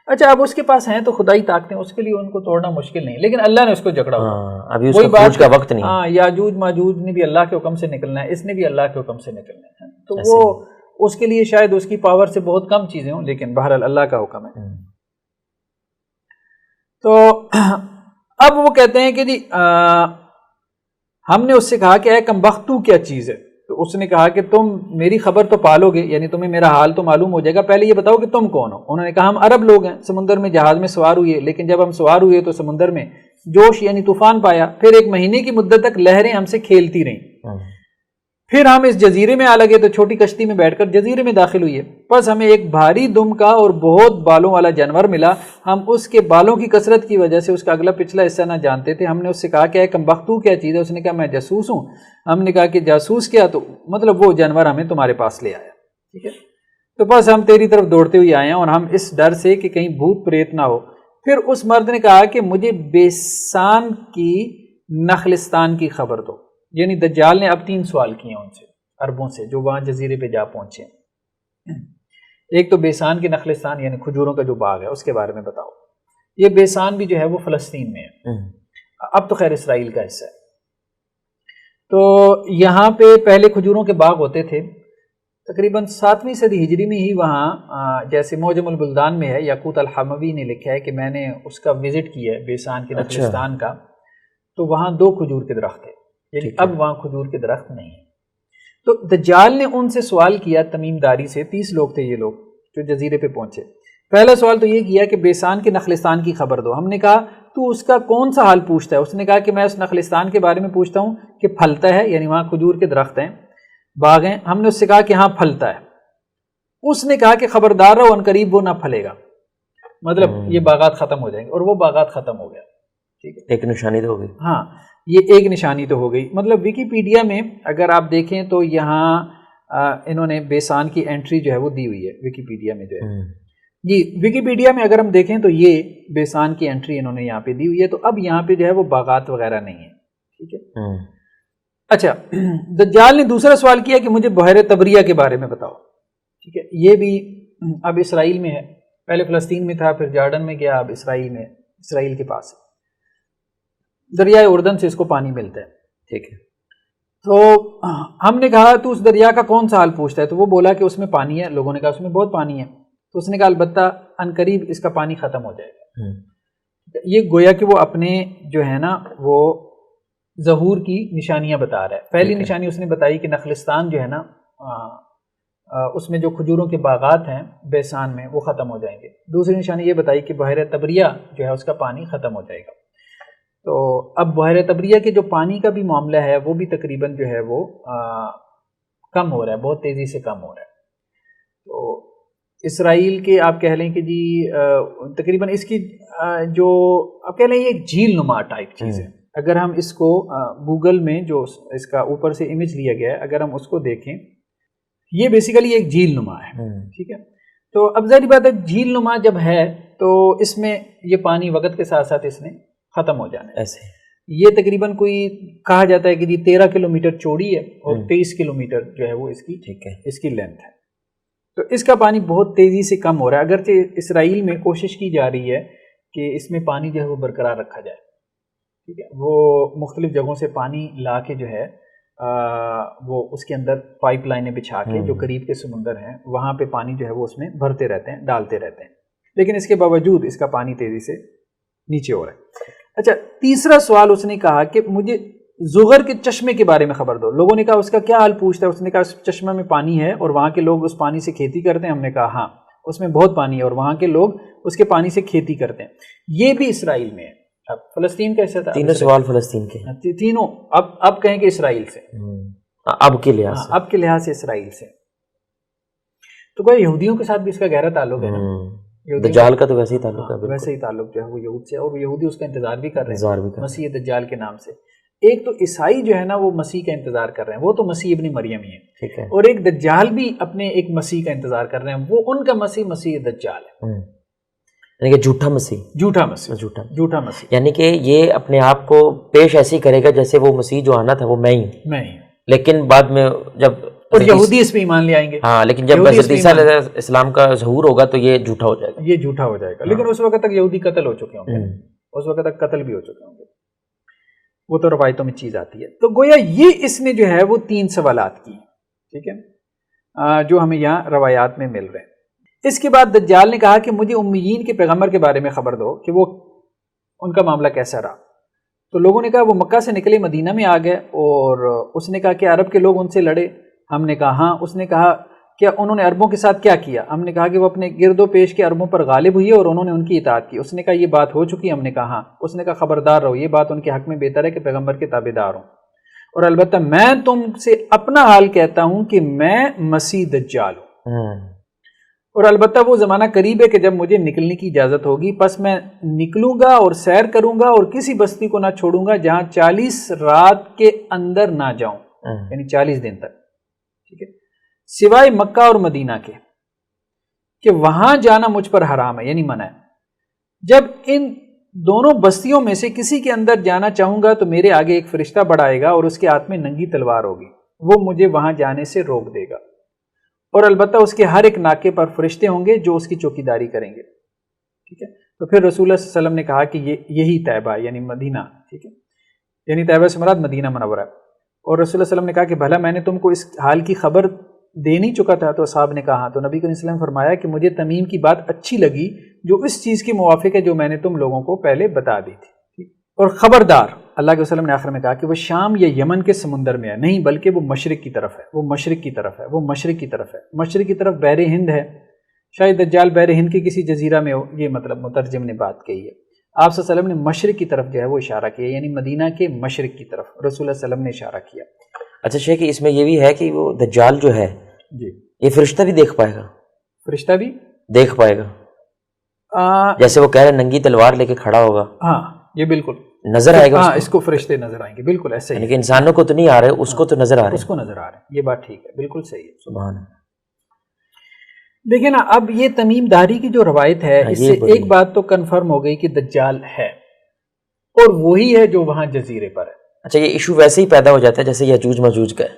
اچھا، اب اس کے پاس ہیں تو خدائی طاقتیں، اس کے لیے ان کو توڑنا مشکل نہیں، لیکن اللہ نے اس کو جکڑا ہوا. ابھی اس کا وقت نہیں. ہاں، یاجوج ماجوج نے بھی اللہ کے حکم سے نکلنا ہے، اس نے بھی اللہ کے حکم سے نکلنا ہے. تو وہ اس کے لیے شاید اس کی پاور سے بہت کم چیزیں ہوں، لیکن بہرحال اللہ کا حکم ہے. تو اب وہ کہتے ہیں کہ جی ہم نے اس سے کہا کہ اے کم بخت تو کیا چیز ہے؟ تو اس نے کہا کہ تم میری خبر تو پالو گے، یعنی تمہیں میرا حال تو معلوم ہو جائے گا، پہلے یہ بتاؤ کہ تم کون ہو. انہوں نے کہا ہم عرب لوگ ہیں، سمندر میں جہاز میں سوار ہوئے، لیکن جب ہم سوار ہوئے تو سمندر میں جوش یعنی طوفان پایا. پھر 1 مہینے کی مدت تک لہریں ہم سے کھیلتی رہیں. پھر ہم اس جزیرے میں آ لگے تو چھوٹی کشتی میں بیٹھ کر جزیرے میں داخل ہوئے. بس ہمیں ایک بھاری دم کا اور بہت بالوں والا جانور ملا. ہم اس کے بالوں کی کثرت کی وجہ سے اس کا اگلا پچھلا حصہ نہ جانتے تھے. ہم نے اس سے کہا کہ اے کم بخت تو کیا چیز ہے؟ اس نے کہا میں جاسوس ہوں. ہم نے کہا کہ جاسوس کیا؟ تو مطلب وہ جانور ہمیں تمہارے پاس لے آیا. ٹھیک ہے. تو بس ہم تیری طرف دوڑتے ہوئے آئے ہیں اور ہم اس ڈر سے کہ کہیں بھوت پریت نہ ہو. پھر اس مرد نے کہا کہ مجھے بیسان کی نخلستان کی خبر دو. یعنی دجال نے اب 3 سوال کیے ان سے، عربوں سے جو وہاں جزیرے پہ جا پہنچے. ایک تو بیسان کے نخلستان یعنی کھجوروں کا جو باغ ہے اس کے بارے میں بتاؤ. یہ بیسان بھی جو ہے وہ فلسطین میں ہے، اب تو خیر اسرائیل کا حصہ ہے. تو یہاں پہ پہلے کھجوروں کے باغ ہوتے تھے. تقریباً 7ویں صدی ہجری میں ہی وہاں جیسے موجم البلدان میں ہے، یاقوت الحموی نے لکھا ہے کہ میں نے اس کا وزٹ کیا ہے بیسان کے نخلستان کا. تو وہاں 2 کھجور کے درخت تھے. یعنی اب وہاں کھجور کے درخت نہیں ہیں۔ تو دجال نے ان سے سوال کیا، تمیم داری سے، 30 لوگ تھے یہ لوگ جو جزیرے پہ پہنچے۔ پہلا سوال تو یہ کیا کہ بیسان کے نخلستان کی خبر دو۔ ہم نے کہا تو اس کا کون سا حال پوچھتا ہے؟ اس نے کہا کہ میں اس نخلستان کے بارے میں پوچھتا ہوں کہ پھلتا ہے، یعنی وہاں کھجور کے درخت ہیں، باغ ہیں۔ ہم نے اس سے کہا کہ ہاں پھلتا ہے۔ اس نے کہا کہ خبردار رہو، ان قریب وہ نہ پھلے گا، مطلب یہ باغات ختم ہو جائیں گے، اور وہ باغات ختم ہو گیا۔ ٹھیک ہے، ایک نشانی تو ہو گئی۔ ہاں یہ ایک نشانی تو ہو گئی۔ مطلب ویکیپیڈیا میں اگر آپ دیکھیں تو یہاں انہوں نے بیسان کی انٹری جو ہے وہ دی ہوئی ہے ویکیپیڈیا میں جو ہے جی، ویکیپیڈیا میں اگر ہم دیکھیں تو یہ بیسان کی انٹری انہوں نے یہاں پہ دی ہوئی ہے۔ تو اب یہاں پہ جو ہے وہ باغات وغیرہ نہیں ہے۔ ٹھیک ہے، اچھا دجال نے دوسرا سوال کیا کہ مجھے بحیرہ طبریہ کے بارے میں بتاؤ۔ ٹھیک ہے، یہ بھی اب اسرائیل میں ہے، پہلے فلسطین میں تھا، پھر جارڈن میں گیا، اب اسرائیل میں، اسرائیل کے پاس ہے، دریائے اردن سے اس کو پانی ملتا ہے۔ ٹھیک ہے، تو ہم نے کہا تو اس دریا کا کون سا حال پوچھتا ہے؟ تو وہ بولا کہ اس میں پانی ہے۔ لوگوں نے کہا اس میں بہت پانی ہے۔ تو اس نے کہا البتہ عنقریب اس کا پانی ختم ہو جائے گا۔ یہ گویا کہ وہ اپنے جو ہے نا وہ ظہور کی نشانیاں بتا رہا ہے۔ پہلی نشانی اس نے بتائی کہ نخلستان جو ہے نا اس میں جو کھجوروں کے باغات ہیں بیسان میں وہ ختم ہو جائیں گے۔ دوسری نشانی یہ بتائی کہ بحیرہ طبریہ جو ہے اس کا پانی ختم ہو جائے گا۔ تو اب بحیرہ طبریہ کے جو پانی کا بھی معاملہ ہے وہ بھی تقریباً جو ہے وہ کم ہو رہا ہے، بہت تیزی سے کم ہو رہا ہے۔ تو اسرائیل کے آپ کہہ لیں کہ جی تقریباً اس کی جو آپ کہہ لیں یہ ایک جھیل نما ٹائپ چیز ہے۔ اگر ہم اس کو گوگل میں جو اس کا اوپر سے امیج لیا گیا ہے اگر ہم اس کو دیکھیں، یہ بیسیکلی ایک جھیل نما ہے۔ ٹھیک ہے، تو اب ظاہری بات ہے جھیل نما جب ہے تو اس میں یہ پانی وقت کے ساتھ ساتھ اس نے ختم ہو جانا ہے۔ ایسے یہ تقریباً کوئی کہا جاتا ہے کہ جی 13 کلومیٹر چوڑی ہے اور 23 کلومیٹر جو ہے وہ اس کی ٹھیک ہے اس کی لینتھ ہے۔ تو اس کا پانی بہت تیزی سے کم ہو رہا ہے، اگرچہ اسرائیل میں کوشش کی جا رہی ہے کہ اس میں پانی جو ہے وہ برقرار رکھا جائے۔ ٹھیک ہے، وہ مختلف جگہوں سے پانی لا کے جو ہے وہ اس کے اندر پائپ لائنیں بچھا کے جو قریب کے سمندر ہیں وہاں پہ پانی جو ہے وہ اس میں بھرتے رہتے ہیں، ڈالتے رہتے ہیں، لیکن اس کے باوجود اس کا پانی تیزی سے نیچے ہو رہا ہے۔ اچھا تیسرا سوال اس نے کہا کہ مجھے زغر کے چشمے کے بارے میں خبر دو۔ لوگوں نے کہا اس کا کیا حال پوچھتا ہے؟ اس نے کہا اس چشمہ میں پانی ہے اور وہاں کے لوگ اس پانی سے کھیتی کرتے ہیں۔ ہم نے کہا ہاں اس میں بہت پانی ہے اور وہاں کے لوگ اس کے پانی سے کھیتی کرتے ہیں۔ یہ بھی اسرائیل میں ہے۔ اب فلسطین کیسا تھا؟ تینوں سوال فلسطین کے، تینوں اب کہیں کہ اسرائیل سے، اب کے لحاظ سے، اب کے لحاظ سے اسرائیل سے۔ تو کوئی یہودیوں کے ساتھ بھی اس کا گہرا تعلق ہے نا، دجال کا تو ویسے ہی تعلق ہے، ویسے ہی تعلق جو ہے وہ یہود سے، اور یہودی اس کا انتظار بھی کر رہے ہیں مسیح دجال کے نام سے۔ ایک تو عیسائی جو ہے نا وہ مسیح کا انتظار کر رہے ہیں، وہ تو مسیح ابن مریم ہی ہے، اور ایک دجال بھی اپنے ایک مسیح کا انتظار کر رہے ہیں، وہ ان کا مسیح دجال ہے، یعنی کہ جھوٹا مسیح، جھوٹا مسیح، یعنی کہ یہ اپنے آپ کو پیش ایسی کرے گا جیسے وہ مسیح جو آنا تھا وہ میں ہی، لیکن بعد میں جب اور یہودی اس پہ ایمان لے آئیں گے، ہاں، لیکن جب حضرت عیسیٰ علیہ اسلام کا ظہور ہوگا تو یہ جھوٹا ہو جائے گا، یہ جھوٹا ہو جائے گا۔ لیکن اس وقت تک یہودی قتل ہو چکے ہوں گے، اس وقت تک قتل بھی ہو چکے ہوں گے، وہ تو روایتوں میں چیز آتی ہے۔ تو گویا یہ اس نے جو ہے وہ 3 سوالات کی، ٹھیک ہے، جو ہمیں یہاں روایات میں مل رہے ہیں۔ اس کے بعد دجال نے کہا کہ مجھے امیین کے پیغمبر کے بارے میں خبر دو کہ وہ ان کا معاملہ کیسا رہا۔ تو لوگوں نے کہا وہ مکہ سے نکلے مدینہ میں آ گئے، اور اس نے کہا کہ عرب کے لوگ ان سے لڑے۔ ہم نے کہا ہاں۔ اس نے کہا کہ انہوں نے عربوں کے ساتھ کیا کیا؟ ہم نے کہا کہ وہ اپنے گرد و پیش کے عربوں پر غالب ہوئی اور انہوں نے ان کی اطاعت کی۔ اس نے کہا یہ بات ہو چکی؟ ہم نے کہا ہاں۔ اس نے کہا خبردار رہو، یہ بات ان کے حق میں بہتر ہے کہ پیغمبر کے تابعدار ہوں، اور البتہ میں تم سے اپنا حال کہتا ہوں کہ میں مسیح دجال ہوں، اور البتہ وہ زمانہ قریب ہے کہ جب مجھے نکلنے کی اجازت ہوگی، پس میں نکلوں گا اور سیر کروں گا اور کسی بستی کو نہ چھوڑوں گا جہاں 40 رات کے اندر نہ جاؤں، یعنی 40 دن تک، ٹھیک ہے، سوائے مکہ اور مدینہ کے، کہ وہاں جانا مجھ پر حرام ہے، یعنی منع ہے۔ جب ان دونوں بستیوں میں سے کسی کے اندر جانا چاہوں گا تو میرے آگے ایک فرشتہ بڑھ آئے گا اور اس کے ہاتھ میں ننگی تلوار ہوگی، وہ مجھے وہاں جانے سے روک دے گا، اور البتہ اس کے ہر ایک ناکے پر فرشتے ہوں گے جو اس کی چوکیداری کریں گے، ٹھیک ہے۔ تو پھر رسول اللہ صلی اللہ علیہ وسلم نے کہا کہ یہی طیبہ یعنی مدینہ، ٹھیک ہے، یعنی طیبہ سے مراد مدینہ منورہ، اور رسول اللہ صلی اللہ علیہ وسلم نے کہا کہ بھلا میں نے تم کو اس حال کی خبر دے نہیں چکا تھا؟ تو اصحاب نے کہا۔ تو نبی کریم صلی اللہ علیہ وسلم نے فرمایا کہ مجھے تمیم کی بات اچھی لگی جو اس چیز کے موافق ہے جو میں نے تم لوگوں کو پہلے بتا دی تھی، اور خبردار اللہ کے وسلم نے آخر میں کہا کہ وہ شام یا یمن کے سمندر میں ہے، نہیں بلکہ وہ مشرق کی طرف ہے، وہ مشرق کی طرف ہے، وہ مشرق کی طرف ہے، مشرق کی طرف بحر ہند ہے، شاید دجال بحر ہند کے کسی جزیرہ میں ہو، یہ مطلب مترجم نے بات کہی ہے۔ آپ صلی اللہ علیہ وسلم نے مشرق کی طرف جو ہے وہ اشارہ کیا، یعنی مدینہ کے مشرق کی طرف رسول اللہ صلی اللہ علیہ وسلم نے اشارہ کیا۔ اچھا شیخ، اس میں یہ بھی ہے کہ وہ دجال جو ہے جی، یہ فرشتہ بھی دیکھ پائے گا؟ فرشتہ بھی دیکھ پائے گا، جیسے وہ کہہ رہے ننگی تلوار لے کے کھڑا ہوگا، ہاں یہ بالکل نظر آئے گا ہاں، اس کو فرشتے نظر آئیں گے، بالکل ایسے یعنی ہی، کہ انسانوں کو تو نہیں آ رہے، اس کو تو نظر آ رہے اس کو نظر آ رہے ہیں، یہ بات ٹھیک ہے، بالکل صحیح ہے۔ سبحان اللہ۔ دیکھیں نا، اب یہ تمیم داری کی جو روایت ہے اس سے ایک بات تو کنفرم ہو گئی کہ دجال ہے، اور وہی ہے جو وہاں جزیرے پر ہے۔ اچھا، یہ ایشو ویسے ہی پیدا ہو جاتا ہے جیسے یاجوج ماجوج کا ہے،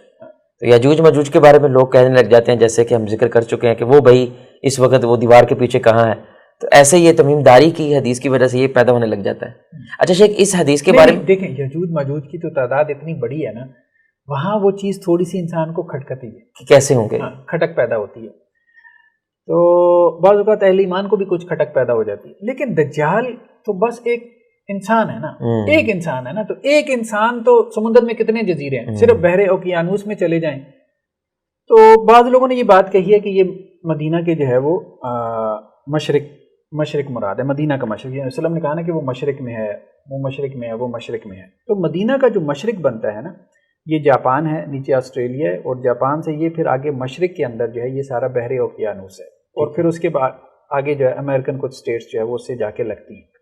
تو یاجوج ماجوج کے بارے میں لوگ کہنے لگ جاتے ہیں، جیسے کہ ہم ذکر کر چکے ہیں کہ وہ بھائی اس وقت وہ دیوار کے پیچھے کہاں ہے، تو ایسے یہ تمیم داری کی حدیث کی وجہ سے یہ پیدا ہونے لگ جاتا ہے۔ اچھا شیخ، اس حدیث کے بارے میں دیکھیں، یاجوج ماجوج کی تو تعداد اتنی بڑی ہے نا، وہاں وہ چیز تھوڑی سی انسان کو کھٹکتی ہے کہ کیسے ہوں گے، کھٹک پیدا ہوتی ہے، تو بعض اوقات اہل ایمان کو بھی کچھ کھٹک پیدا ہو جاتی ہے، لیکن دجال تو بس ایک انسان ہے نا، ایک انسان ہے نا، تو ایک انسان تو سمندر میں کتنے جزیرے ہیں، صرف بحر اوقیانوس میں چلے جائیں تو بعض لوگوں نے یہ بات کہی ہے کہ یہ مدینہ کے جو ہے وہ مشرق مراد ہے، مدینہ کا مشرق، یعنی وسلم نے کہا نا کہ وہ مشرق میں ہے، وہ مشرق میں ہے، وہ مشرق میں ہے، تو مدینہ کا جو مشرق بنتا ہے نا، یہ جاپان ہے، نیچے آسٹریلیا ہے، اور جاپان سے یہ پھر آگے مشرق کے اندر جو ہے یہ سارا بحر اوقیانوس ہے، اور پھر اس کے بعد آگے جو ہے امریکن کچھ اسٹیٹس جو ہے وہ اس سے جا کے لگتی ہیں۔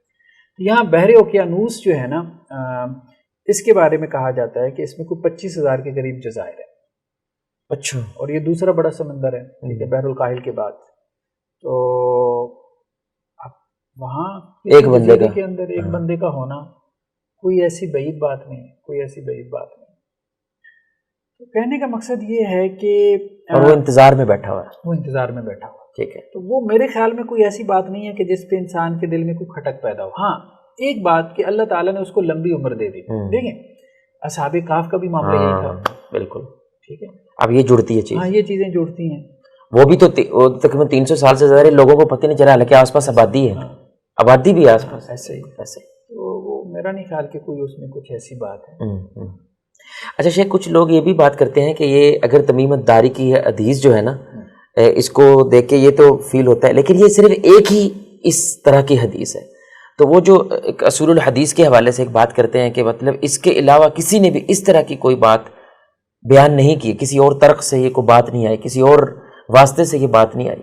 یہاں بحر اوقیانوس جو ہے نا، اس کے بارے میں کہا جاتا ہے کہ اس میں کوئی 25,000 کے قریب جزائر ہے۔ اچھا، اور یہ دوسرا بڑا سمندر ہے، ٹھیک ہے، بحر الکاہل کے بعد، تو وہاں ایک بندے کا کے اندر ایک بندے کا ہونا کوئی ایسی بعید بات نہیں، کوئی ایسی بعید بات نہیں۔ تو کہنے کا مقصد یہ ہے کہ اور وہ انتظار میں بیٹھا ہوا ہے، وہ انتظار میں بیٹھا ہوا، ٹھیک ہے، تو وہ میرے خیال میں کوئی ایسی بات نہیں ہے کہ جس پہ انسان کے دل میں کوئی کھٹک پیدا ہو۔ ہاں ایک بات کہ اللہ تعالیٰ نے اس کو لمبی عمر دے دی، دیکھیں اصحاب کہف کا بھی معاملہ یہی تھا، بالکل، ٹھیک ہے، اب یہ جڑتی ہے چیز، ہاں یہ چیزیں جڑتی ہیں، وہ بھی تو تقریباً 300 سال سے زیادہ لوگوں کو پتہ نہیں چلا، حالانکہ آس پاس آبادی ہے، آبادی بھی آس پاس، ایسے ہی تو وہ میرا نہیں خیال کہ کوئی اس میں کچھ ایسی بات ہے۔ اچھا شیخ، کچھ لوگ یہ بھی بات کرتے ہیں کہ یہ اگر تمیمت داری کی حدیث جو ہے نا، اس کو دیکھ کے یہ تو فیل ہوتا ہے، لیکن یہ صرف ایک ہی اس طرح کی حدیث ہے، تو وہ جو ایک اصول الحدیث کے حوالے سے ایک بات کرتے ہیں کہ مطلب اس کے علاوہ کسی نے بھی اس طرح کی کوئی بات بیان نہیں کی، کسی اور طرق سے یہ کوئی بات نہیں آئی، کسی اور واسطے سے یہ بات نہیں آئی،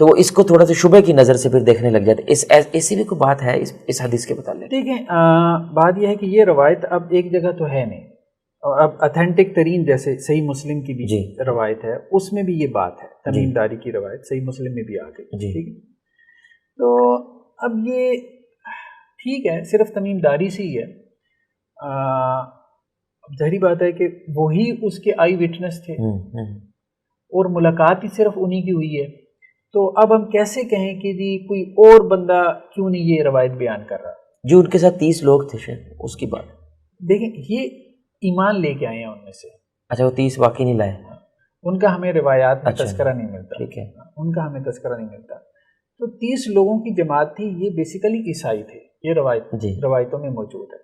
تو وہ اس کو تھوڑا سا شبہ کی نظر سے پھر دیکھنے لگ جاتے ہیں۔ ایسی بھی کوئی بات ہے اس حدیث کے متعلق؟ دیکھیں، بات یہ ہے کہ یہ روایت اب ایک جگہ تو ہے نہیں، اور اب اتھینٹک ترین جیسے صحیح مسلم کی بھی روایت ہے، اس میں بھی یہ بات ہے، تمیم داری کی روایت صحیح مسلم میں بھی آ گئی، ٹھیک ہے، تو اب یہ ٹھیک ہے، صرف تمیم داری سے ہی ہے، ظاہری بات ہے کہ وہی اس کے آئی وٹنس تھے، اور ملاقات ہی صرف انہی کی ہوئی ہے، تو اب ہم کیسے کہیں کہ جی کوئی اور بندہ کیوں نہیں یہ روایت بیان کر رہا؟ جو ان کے ساتھ 30 لوگ تھے شیخ، اس کی بات دیکھیں، یہ ایمان لے کے آئے ہیں ان میں سے۔ اچھا، وہ 30 واقعی نہیں لائے، ان کا ہمیں روایات میں تذکرہ نہیں ملتا، ٹھیک ہے، ان کا ہمیں تذکرہ نہیں ملتا، تو 30 لوگوں کی جماعت تھی، یہ بیسیکلی عیسائی تھے، یہ روایتوں میں موجود ہے،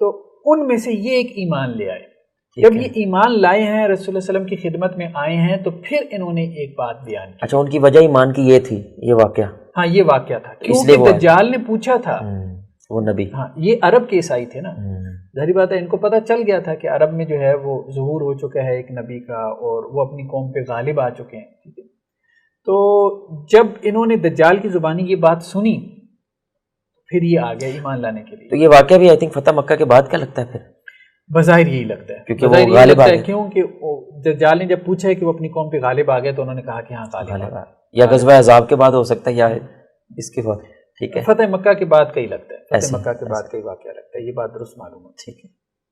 تو ان میں سے یہ ایک ایمان لے آئے، جب یہ ایمان لائے ہیں، رسول اللہ صلی اللہ علیہ وسلم کی خدمت میں آئے ہیں، تو پھر انہوں نے ایک بات بیان کی۔ اچھا، ان کی وجہ ایمان کی یہ تھی، یہ واقعہ، ہاں یہ واقعہ تھا، کیونکہ دجال نے پوچھا تھا، وہ نبی، ہاں یہ عرب کے عیسائی تھے نا، ظاہری بات ہے ان کو پتہ چل گیا تھا کہ عرب میں جو ہے وہ ظہور ہو چکا ہے ایک نبی کا، اور وہ اپنی قوم پہ غالب آ چکے ہیں، ٹھیک ہے، تو جب انہوں نے دجال کی زبانی یہ بات سنی، پھر یہ آ گیا ایمان لانے کے لیے۔ تو یہ واقعہ بھی آئی تھنک فتح مکہ کے بعد کا لگتا ہے پھر، بظاہر یہی لگتا ہے، کیونکہ وہ غالب آ گئے، کیونکہ دجال نے جب پوچھا ہے کہ وہ اپنی قوم پہ غالب آ گئے، تو انہوں نے کہا کہ ہاں غالب آ گئے، یا غزوہ احزاب کے بعد ہو سکتا ہے، یا اس کے بعد، ٹھیک ہے، فتح مکہ کے بعد کا ہی لگتا ہے، فتح مکہ کے بعد کا ہی واقعہ لگتا ہے، یہ بات درست معلوم ہے، ٹھیک ہے۔